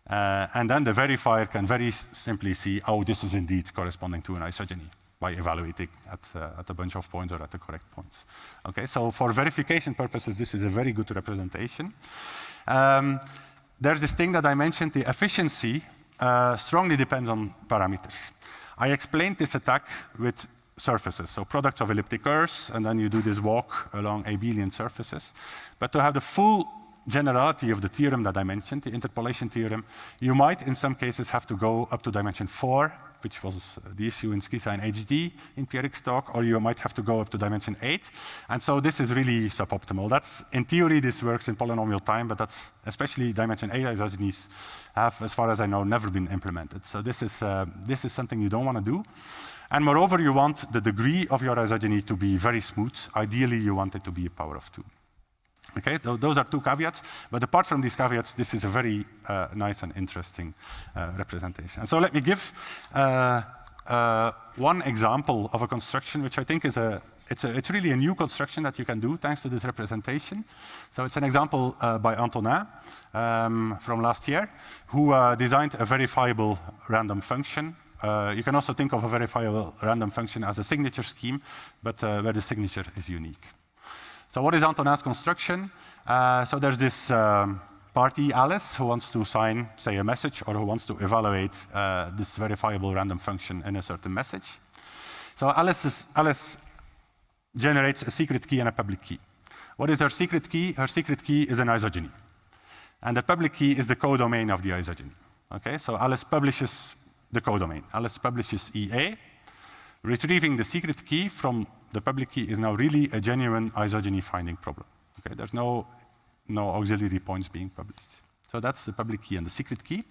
and then the verifier can very simply see, oh, this is indeed corresponding to an isogeny, by evaluating at a bunch of points or at the correct points. Okay, so for verification purposes, this is a very good representation. There's this thing that I mentioned, the efficiency strongly depends on parameters. I explained this attack with surfaces, so products of elliptic curves, and then you do this walk along abelian surfaces. But to have the full generality of the theorem that I mentioned, the interpolation theorem, you might in some cases have to go up to dimension 4, which was the issue in SkiSign HD in Pierre's talk, or you might have to go up to dimension 8. And so this is really suboptimal. That's, in theory, this works in polynomial time, but that's, especially dimension 8 isogenies have, as far as I know, never been implemented. So this is something you don't want to do. And moreover, you want the degree of your isogeny to be very smooth. Ideally, you want it to be a power of 2. Okay, so those are two caveats, but apart from these caveats, this is a very nice and interesting representation. And so let me give one example of a construction which I think is it's really a new construction that you can do thanks to this representation. So it's an example by Antonin from last year, who designed a verifiable random function. You can also think of a verifiable random function as a signature scheme, but where the signature is unique. So what is Antonin's construction? So there's this party, Alice, who wants to sign, say, a message, or who wants to evaluate this verifiable random function in a certain message. So Alice generates a secret key and a public key. What is her secret key? Her secret key is an isogeny. And the public key is the codomain of the isogeny. Okay, so Alice publishes the codomain. Alice publishes EA. Retrieving the secret key from the public key is now really a genuine isogeny finding problem. Okay, there's no auxiliary points being published. So that's the public key and the secret key.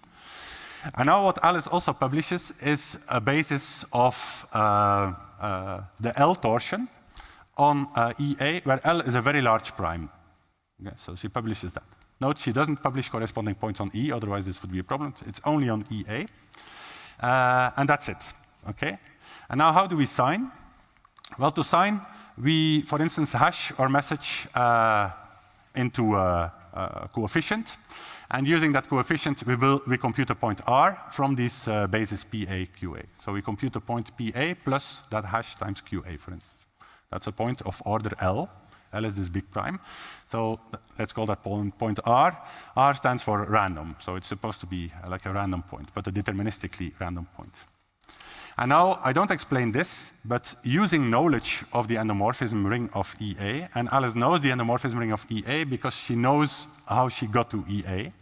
And now what Alice also publishes is a basis of the L torsion on EA, where L is a very large prime. Okay, so she publishes that. Note she doesn't publish corresponding points on E, otherwise this would be a problem. It's only on EA. And that's it. Okay? And now how do we sign? Well, to sign, we, for instance, hash our message into a coefficient. And using that coefficient, we compute a point R from this basis PA, QA. So we compute a point PA plus that hash times QA, for instance. That's a point of order L. L is this big prime. So let's call that point R. R stands for random. So it's supposed to be like a random point, but a deterministically random point. And now, I don't explain this, but using knowledge of the endomorphism ring of EA, and Alice knows the endomorphism ring of EA because she knows how she got to EA.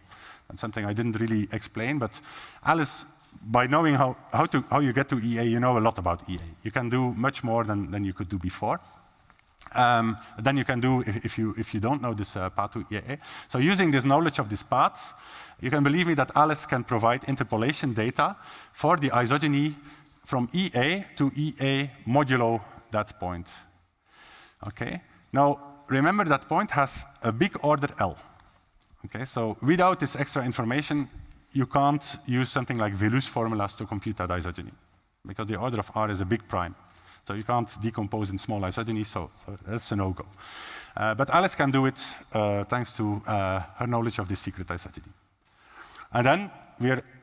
That's something I didn't really explain, but Alice, by knowing how you get to EA, you know a lot about EA. You can do much more than you could do before. Than you can do if you don't know this path to EA. So using this knowledge of this path, you can believe me that Alice can provide interpolation data for the isogeny from EA to EA modulo that point. Okay? Now, remember that point has a big order L. Okay? So without this extra information, you can't use something like Velouz formulas to compute that isogeny, because the order of R is a big prime. So you can't decompose in small isogeny, so that's a no-go. But Alice can do it thanks to her knowledge of this secret isogeny. And then,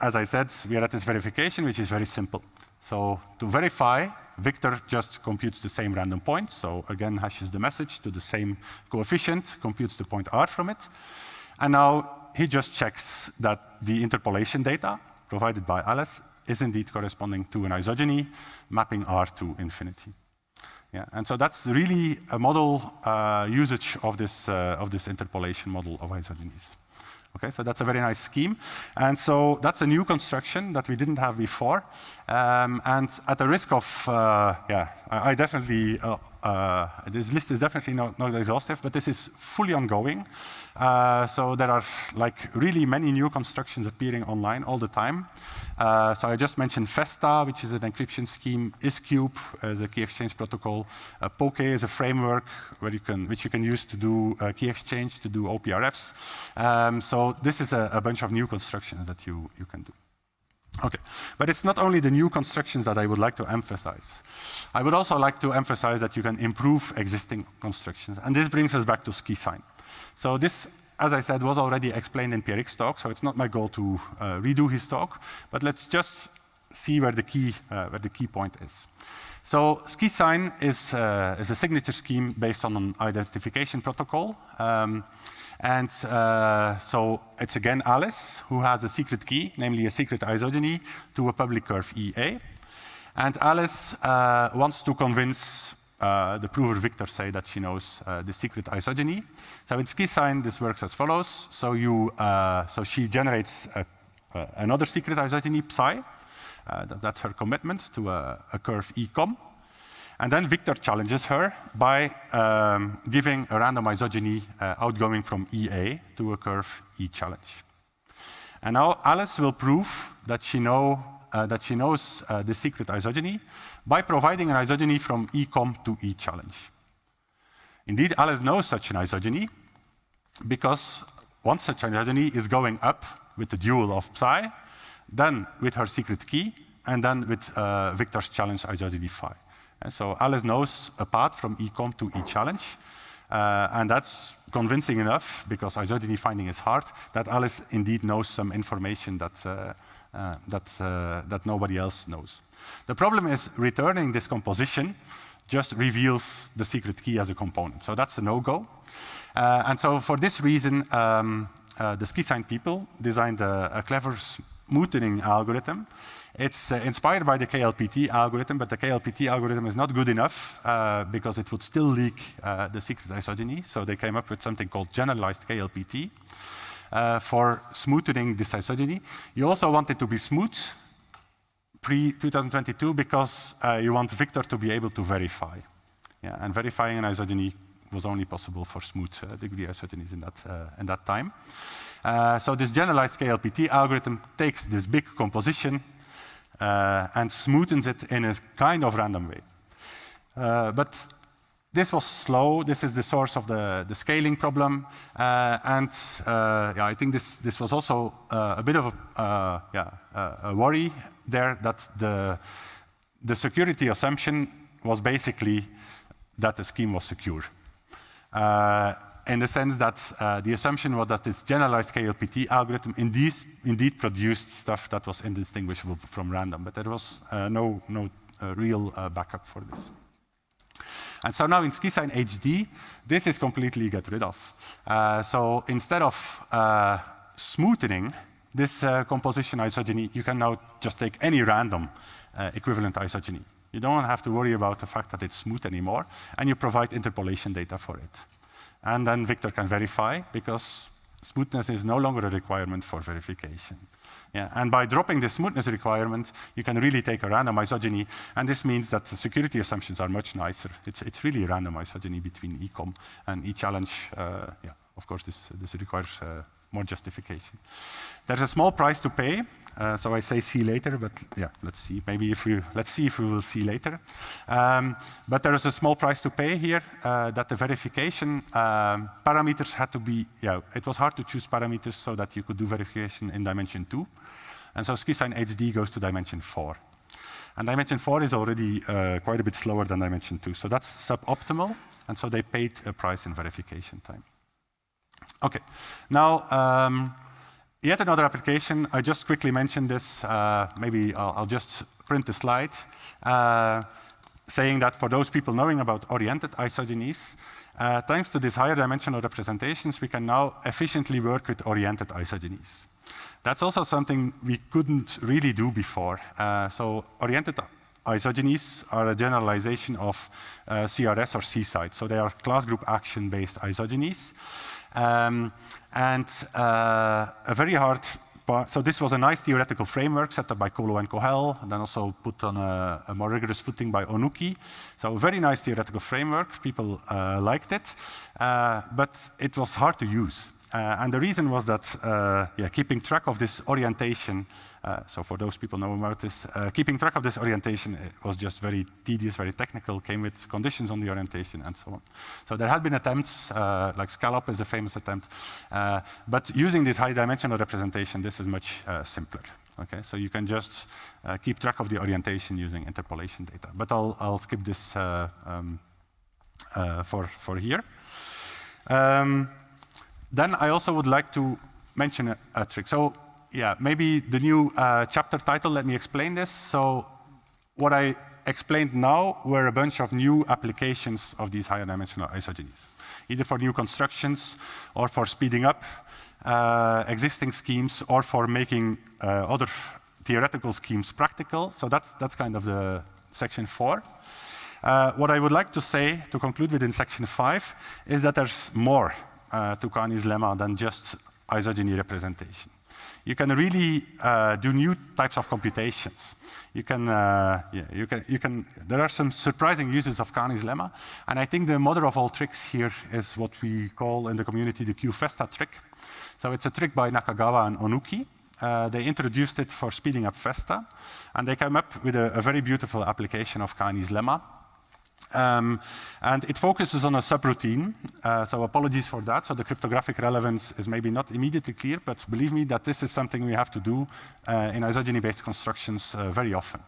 as I said, we are at this verification, which is very simple. So to verify, Victor just computes the same random point. So again, hashes the message to the same coefficient, computes the point R from it. And now he just checks that the interpolation data provided by Alice is indeed corresponding to an isogeny mapping R to infinity. Yeah, and so that's really a model usage of this interpolation model of isogenies. Okay, so that's a very nice scheme. And so that's a new construction that we didn't have before. And at the risk of, I definitely, this list is definitely not exhaustive, but this is fully ongoing. So there are like really many new constructions appearing online all the time. So I just mentioned Vesta, which is an encryption scheme. Iscube is a key exchange protocol. Poke is a framework which you can use to do key exchange, to do OPRFs. So this is a bunch of new constructions that you can do. Okay, but it's not only the new constructions that I would like to emphasize. I would also like to emphasize that you can improve existing constructions. And this brings us back to SkiSign. So this, as I said, was already explained in Pierrick's talk, so it's not my goal to redo his talk, but let's just see where the key point is. So SkiSign is a signature scheme based on an identification protocol. So it's again Alice who has a secret key, namely a secret isogeny to a public curve EA. And Alice wants to convince the prover Victor, say, that she knows the secret isogeny. So in SkiSign, this works as follows. So she generates another secret isogeny, psi. That's her commitment to a curve ECOM. And then Victor challenges her by giving a random isogeny outgoing from EA to a curve E challenge. And now Alice will prove that she knows the secret isogeny by providing an isogeny from ECOM to E challenge. Indeed, Alice knows such an isogeny because one such isogeny is going up with the dual of psi, then with her secret key, and then with Victor's challenge isogeny phi. And so Alice knows a path from ECOM to E challenge, and that's convincing enough, because isogeny finding is hard, that Alice indeed knows some information that nobody else knows. The problem is returning this composition just reveals the secret key as a component. So that's a no-go. And so for this reason, the SkiSign people designed a clever smoothing algorithm. It's inspired by the KLPT algorithm, but the KLPT algorithm is not good enough because it would still leak the secret isogeny. So they came up with something called generalized KLPT for smoothing this isogeny. You also want it to be smooth pre-2022 because you want Victor to be able to verify. Yeah, and verifying an isogeny was only possible for smooth degree isogenies in that time. So this generalized KLPT algorithm takes this big composition and smoothens it in a kind of random way. But this was slow. This is the source of the scaling problem. I think this was also a bit of a worry there, that the security assumption was basically that the scheme was secure. In the sense that the assumption was that this generalized KLPT algorithm indeed produced stuff that was indistinguishable from random, but there was no real backup for this. And so now in SkiSign HD, this is completely get rid of. So instead of smoothing this composition isogeny, you can now just take any random equivalent isogeny. You don't have to worry about the fact that it's smooth anymore, and you provide interpolation data for it. And then Victor can verify, because smoothness is no longer a requirement for verification. Yeah, and by dropping the smoothness requirement, you can really take a random isogeny, and this means that the security assumptions are much nicer. It's really a random isogeny between ecom and e-challenge. Yeah, of course, this requires more justification. There's a small price to pay, so I say see later, but yeah, let's see. Let's see if we will see later. But there is a small price to pay here, that the verification parameters had to be, it was hard to choose parameters so that you could do verification in dimension 2. And so SkiSign HD goes to dimension 4. And dimension 4 is already quite a bit slower than dimension 2, so that's suboptimal, and so they paid a price in verification time. Okay, now yet another application. I just quickly mentioned this. Maybe I'll just print the slide, saying that for those people knowing about oriented isogenies, thanks to these higher dimensional representations, we can now efficiently work with oriented isogenies. That's also something we couldn't really do before. So oriented isogenies are a generalization of CRS or C-side. So they are class group action-based isogenies. And a very hard part, so this was a nice theoretical framework set up by Kolo and Kohel, and then also put on a more rigorous footing by Onuki. So a very nice theoretical framework, people liked it, but it was hard to use. And the reason was that keeping track of this orientation, so for those people know about this, keeping track of this orientation was just very tedious, very technical, came with conditions on the orientation and so on. So there had been attempts, like Scallop is a famous attempt, but using this high dimensional representation, this is much simpler. Okay, so you can just keep track of the orientation using interpolation data. But I'll skip this for here. Then I also would like to mention a trick. So yeah, maybe the new chapter title, let me explain this. So what I explained now were a bunch of new applications of these higher dimensional isogenies, either for new constructions or for speeding up existing schemes or for making other theoretical schemes practical. So that's kind of the section 4. What I would like to say, to conclude within section 5, is that there's more to Kani's lemma than just isogeny representation. You can really do new types of computations. You can, there are some surprising uses of Kani's lemma, and I think the mother of all tricks here is what we call in the community the Q-Festa trick. So it's a trick by Nakagawa and Onuki. They introduced it for speeding up Festa, and they came up with a very beautiful application of Kani's lemma. And it focuses on a subroutine, so apologies for that. So the cryptographic relevance is maybe not immediately clear, but believe me that this is something we have to do in isogeny-based constructions very often.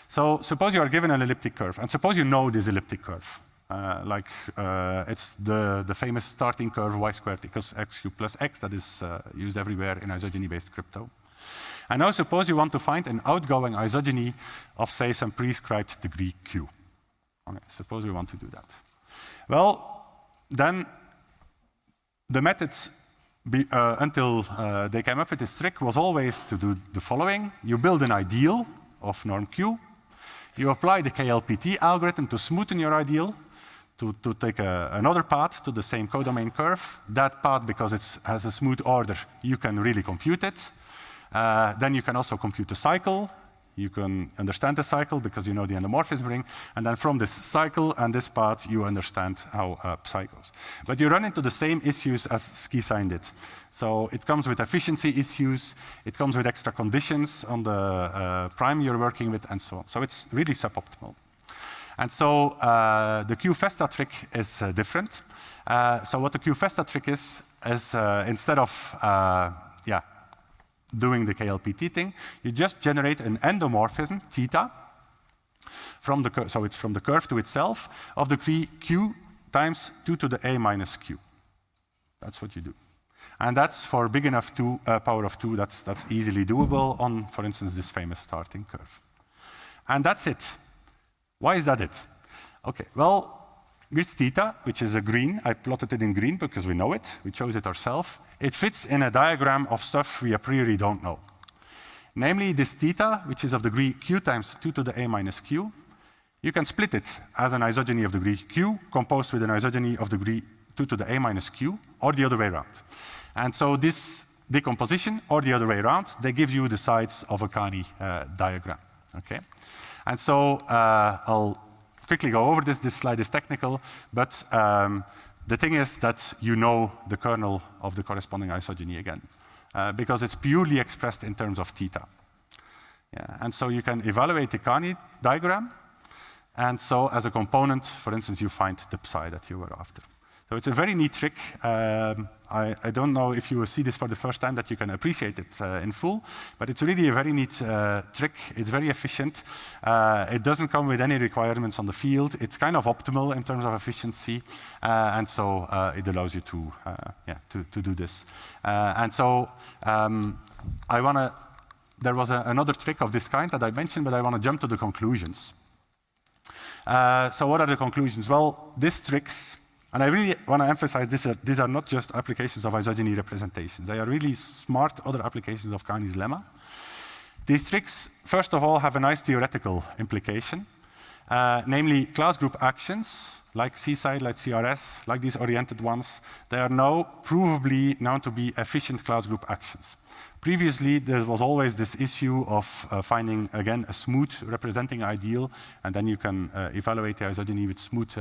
So suppose you are given an elliptic curve, and suppose you know this elliptic curve. It's the famous starting curve y squared equals x cubed plus x that is used everywhere in isogeny-based crypto. And now suppose you want to find an outgoing isogeny of, say, some prescribed degree q. Okay, suppose we want to do that. Well, then the methods until they came up with this trick was always to do the following. You build an ideal of norm q. You apply the KLPT algorithm to smoothen your ideal, to take another path to the same codomain curve. That path, because it has a smooth order, you can really compute it. Then you can also compute the cycle. You can understand the cycle because you know the endomorphism ring, and then from this cycle and this path, you understand how psi goes. But you run into the same issues as SkiSign did. So it comes with efficiency issues, it comes with extra conditions on the prime you're working with, and so on. So it's really suboptimal. And so the Q-Festa trick is different. So what the Q-Festa trick is instead of doing the KLPT thing, you just generate an endomorphism, theta, from the curve, so it's from the curve to itself, of degree q times 2 to the a minus q. That's what you do. And that's for big enough power of 2, that's easily doable on, for instance, this famous starting curve. And that's it. Why is that it? Okay, well, this theta, which is a green, I plotted it in green because we know it, we chose it ourselves. It fits in a diagram of stuff we a priori don't know. Namely, this theta, which is of degree q times 2 to the a minus q, you can split it as an isogeny of degree q composed with an isogeny of degree 2 to the a minus q, or the other way around. And so this decomposition, or the other way around, they give you the sides of a Kani diagram. Okay? And so I'll quickly go over this. This slide is technical, but the thing is that you know the kernel of the corresponding isogeny again, because it's purely expressed in terms of theta. Yeah. And so you can evaluate the Kani diagram, and so as a component, for instance, you find the psi that you were after. So it's a very neat trick. I don't know if you will see this for the first time that you can appreciate it in full, but it's really a very neat trick. It's very efficient. It doesn't come with any requirements on the field. It's kind of optimal in terms of efficiency, and so it allows you to do this. And so there was another trick of this kind that I mentioned, but I want to jump to the conclusions. So what are the conclusions? Well, these tricks, and I really want to emphasize this, these are not just applications of isogeny representation. They are really smart other applications of Kani's lemma. These tricks, first of all, have a nice theoretical implication, namely class group actions, like C-side, like CRS, like these oriented ones, they are now provably known to be efficient class group actions. Previously, there was always this issue of finding, again, a smooth representing ideal, and then you can evaluate the isogeny with smooth,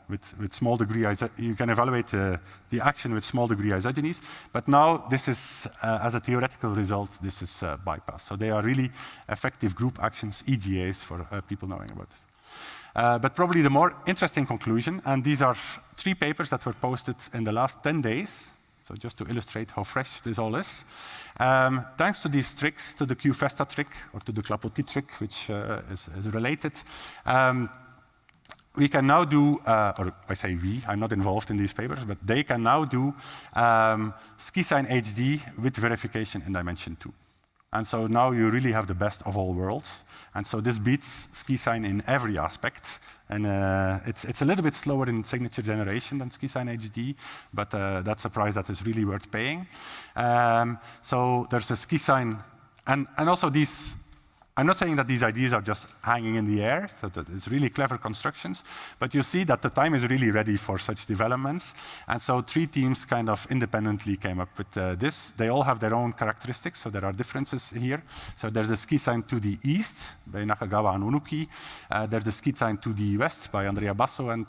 with small degree, you can evaluate the action with small degree isogenies. But now, this is, as a theoretical result, this is bypassed. So they are really effective group actions, EGAs, for people knowing about this. But probably the more interesting conclusion, and these are 3 papers that were posted in the last 10 days, so just to illustrate how fresh this all is. Thanks to these tricks, to the Q-Festa trick, or to the Clapoty trick, which is related, we can now do, or I say we, I'm not involved in these papers, but they can now do ski-sign HD with verification in dimension 2. And so now you really have the best of all worlds. And so this beats ski-sign in every aspect. And it's a little bit slower in signature generation than ski-sign HD, but that's a price that is really worth paying. So there's a ski-sign, and also these, I'm not saying that these ideas are just hanging in the air, so that it's really clever constructions, but you see that the time is really ready for such developments. And so 3 teams kind of independently came up with this. They all have their own characteristics, so there are differences here. So there's the ski sign to the east by Nakagawa and Unuki. There's the ski sign to the west by Andrea Basso and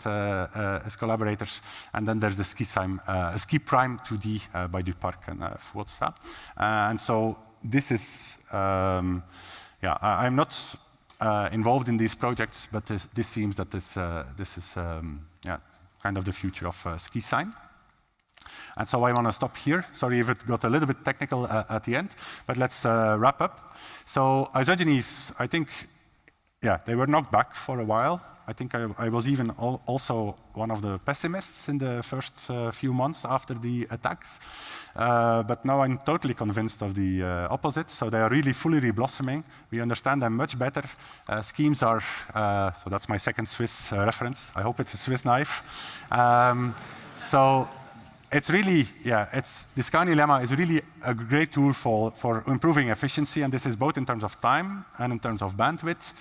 his collaborators. And then there's the ski prime to the by Duparc and Fuotstra. And so this is, yeah, I'm not involved in these projects, but this seems that this is yeah, kind of the future of ski sign. And so I want to stop here. Sorry if it got a little bit technical at the end, but let's wrap up. So isogenies, I think, yeah, they were knocked back for a while. I think I was even also one of the pessimists in the first few months after the attacks. But now I'm totally convinced of the opposite. So they are really fully reblossoming. We understand them much better. Schemes are, so that's my second Swiss reference. I hope it's a Swiss knife. So it's really, yeah, this Kani lemma is really a great tool for improving efficiency, and this is both in terms of time and in terms of bandwidth.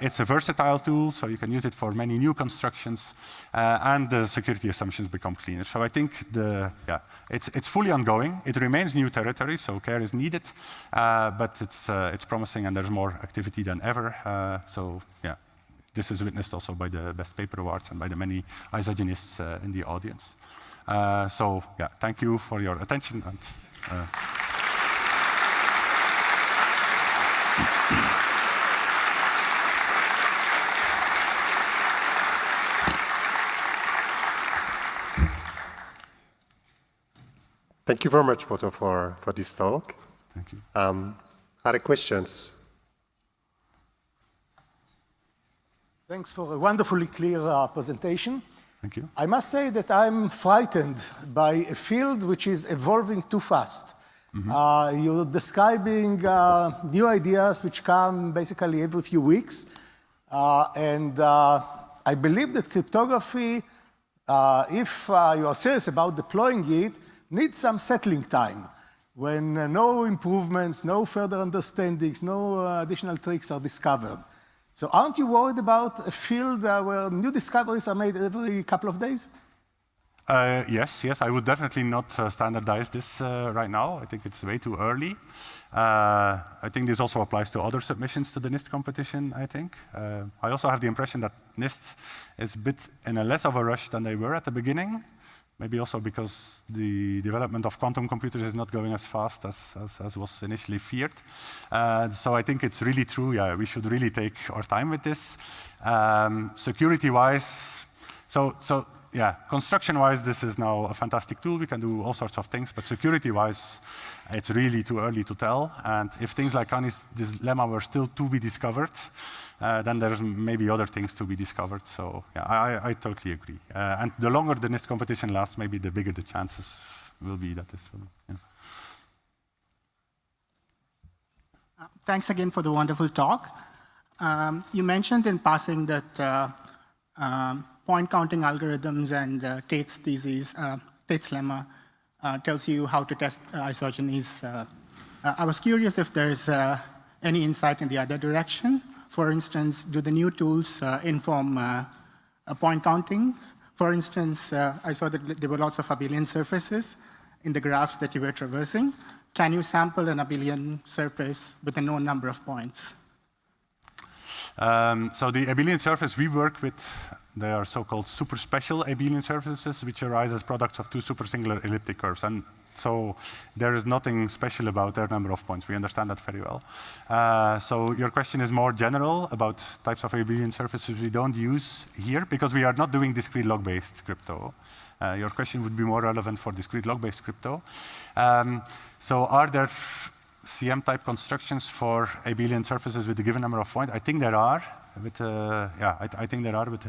It's a versatile tool, so you can use it for many new constructions, and the security assumptions become cleaner. So I think it's fully ongoing. It remains new territory, so care is needed, but it's promising, and there's more activity than ever. So yeah, this is witnessed also by the Best Paper Awards and by the many isogenists in the audience. So yeah, thank you for your attention. And, Thank you very much, Wouter, for this talk. Thank you. Other questions? Thanks for a wonderfully clear presentation. Thank you. I must say that I'm frightened by a field which is evolving too fast. Mm-hmm. You're describing new ideas which come basically every few weeks. And I believe that cryptography, if you are serious about deploying it, needs some settling time. when no improvements, no further understandings, no additional tricks are discovered. So aren't you worried about a field where new discoveries are made every couple of days? Yes, I would definitely not standardize this right now. I think it's way too early. I think this also applies to other submissions to the NIST competition, I think. I also have the impression that NIST is a bit in a less of a rush than they were at the beginning. Maybe also because the development of quantum computers is not going as fast as was initially feared. So I think it's really true, yeah, we should really take our time with this. Security-wise, yeah, construction-wise, this is now a fantastic tool. We can do all sorts of things, but security-wise, it's really too early to tell. And if things like Kani's dilemma were still to be discovered, then there's maybe other things to be discovered. So yeah, I totally agree. And the longer the NIST competition lasts, maybe the bigger the chances will be that this will. Yeah. Thanks again for the wonderful talk. You mentioned in passing that point counting algorithms and Tate's thesis, Tate's lemma, tells you how to test isogenies. I was curious if there's any insight in the other direction. For instance, do the new tools inform point counting? For instance, I saw that there were lots of abelian surfaces in the graphs that you were traversing. Can you sample an abelian surface with a known number of points? So the abelian surface we work with, they are so-called super special abelian surfaces, which arise as products of two supersingular elliptic curves. And so there is nothing special about their number of points. We understand that very well. So your question is more general about types of abelian surfaces we don't use here, because we are not doing discrete log-based crypto. Your question would be more relevant for discrete log-based crypto. So are there CM-type constructions for abelian surfaces with a given number of points? I think there are. I think there are with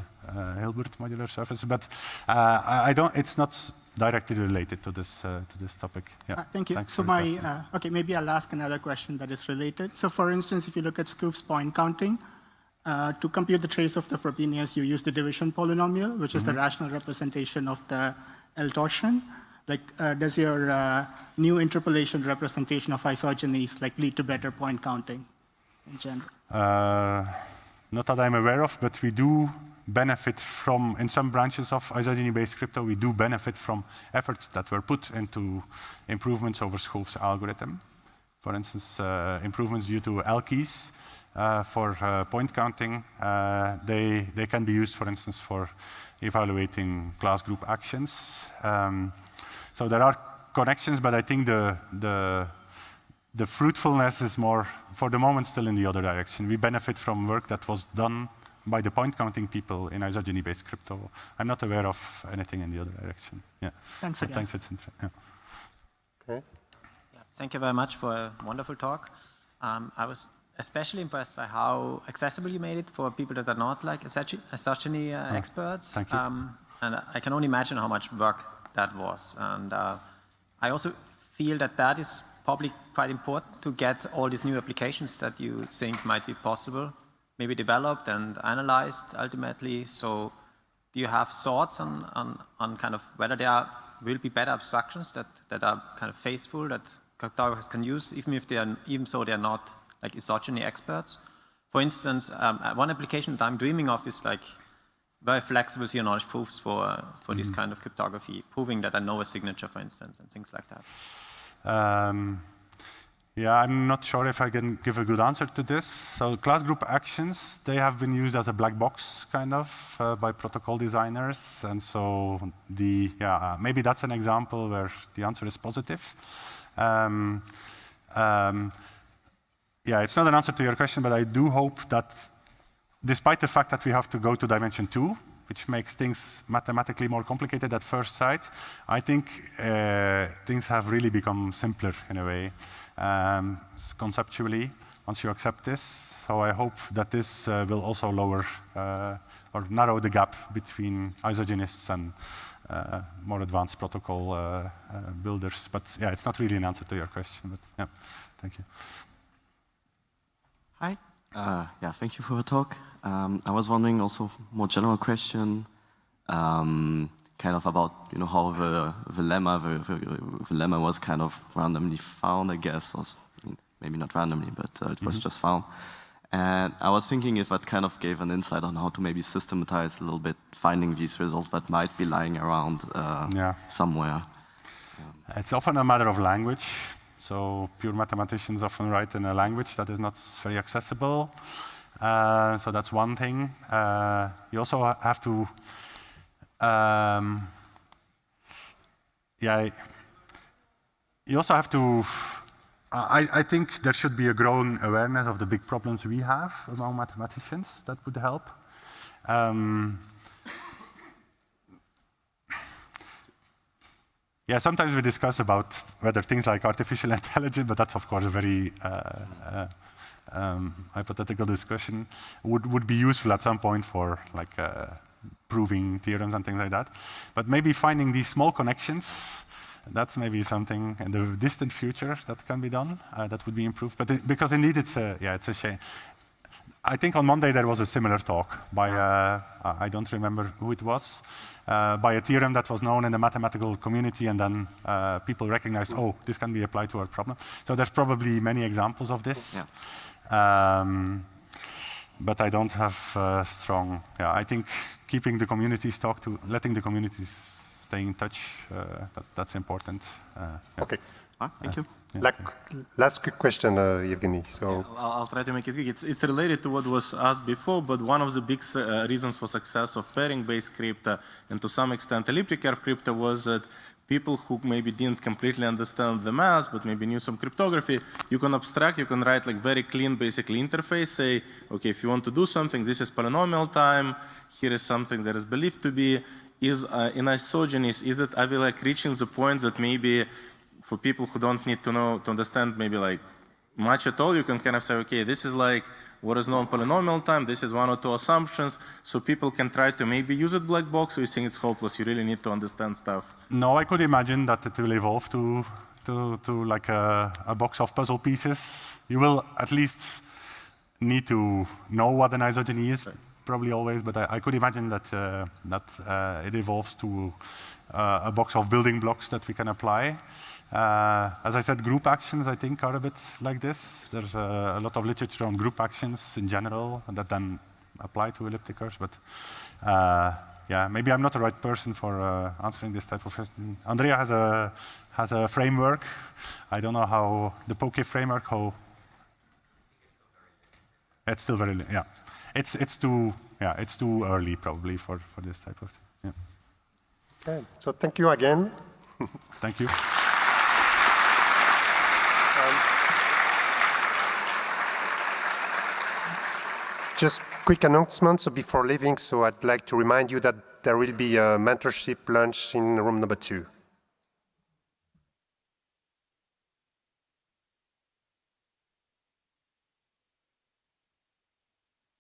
Hilbert modular surfaces, but I don't. It's not directly related to this topic. Yeah. Thank you. Thanks so okay, maybe I'll ask another question that is related. So, for instance, if you look at Scoop's point counting, to compute the trace of the Frobenius, you use the division polynomial, which is the rational representation of the L torsion. Like, does your new interpolation representation of isogenies lead to better point counting in general? Not that I'm aware of, but we do benefit from, in some branches of isogeny-based crypto, we do benefit from efforts that were put into improvements over Schoof's algorithm. For instance, improvements due to L keys for point counting. They can be used, for instance, for evaluating class group actions. So there are connections, but I think the fruitfulness is more, for the moment, still in the other direction. We benefit from work that was done by the point counting people in isogeny-based crypto. I'm not aware of anything in the other direction. Yeah. Thanks again. Thanks, it's interesting. Yeah. Okay. Yeah, thank you very much for a wonderful talk. I was especially impressed by how accessible you made it for people that are not like isogeny experts. Thank you. And I can only imagine how much work that was. And I also feel that that is probably quite important to get all these new applications that you think might be possible, maybe developed and analyzed ultimately. So do you have thoughts on kind of whether there will be better abstractions that are kind of faithful, that cryptographers can use, even so they're not like isogeny experts? For instance, one application that I'm dreaming of is like very flexible zero-knowledge proofs for this kind of cryptography, proving that I know a signature, for instance, and things like that. Yeah, I'm not sure if I can give a good answer to this. So class group actions, they have been used as a black box kind of by protocol designers. And so maybe that's an example where the answer is positive. Yeah, it's not an answer to your question, but I do hope that despite the fact that we have to go to dimension 2, which makes things mathematically more complicated at first sight, I think things have really become simpler in a way, conceptually, once you accept this. So I hope that this will also lower or narrow the gap between isogenists and more advanced protocol builders. But yeah, it's not really an answer to your question, but yeah, thank you. Hi. Yeah, thank you for the talk. I was wondering also, more general question, can kind of about how the lemma was kind of randomly found, I guess, or maybe not randomly, but it was just found. And I was thinking if that kind of gave an insight on how to maybe systematize a little bit, finding these results that might be lying around somewhere. It's often a matter of language. So pure mathematicians often write in a language that is not very accessible. So that's one thing. You also have to, you also have to. I think there should be a growing awareness of the big problems we have among mathematicians. That would help. Yeah, sometimes we discuss about whether things like artificial intelligence, but that's of course a very hypothetical discussion, would be useful at some point for like proving theorems and things like that. But maybe finding these small connections, that's maybe something in the distant future that can be done. That would be improved. But because indeed, it's a shame. I think on Monday there was a similar talk by I don't remember who it was, by a theorem that was known in the mathematical community, and then people recognized, oh, this can be applied to our problem. So there's probably many examples of this. Yeah. But I don't have strong. Yeah, I think keeping the communities letting the communities stay in touch, that's important. Yeah. Okay. Thank you. Yeah. Last quick question, Evgeny. So I'll try to make it quick. It's related to what was asked before, but one of the big reasons for success of pairing-based crypto and to some extent elliptic curve crypto was that people who maybe didn't completely understand the math, but maybe knew some cryptography, you can abstract, you can write like very clean, basically interface, say, okay, if you want to do something, this is polynomial time, here is something that is believed to be, in isogenies, are we like reaching the point that maybe for people who don't need to understand maybe like much at all, you can kind of say, okay, this is like what is known polynomial time, this is one or two assumptions, so people can try to maybe use it black box, or you think it's hopeless, you really need to understand stuff? No, I could imagine that it will evolve to like a box of puzzle pieces. You will at least need to know what an isogeny is, probably always, but I could imagine that it evolves to a box of building blocks that we can apply. As I said, group actions, I think, are a bit like this. There's a lot of literature on group actions in general that then apply to elliptic curves, but yeah, maybe I'm not the right person for answering this type of question. Andrea has a framework. I don't know how the Poke framework, how it's still very, yeah. It's too early probably for this type of thing. Yeah. okay. So thank you again. Thank you. Just quick announcement. So before leaving, so I'd like to remind you that there will be a mentorship lunch in room number 2.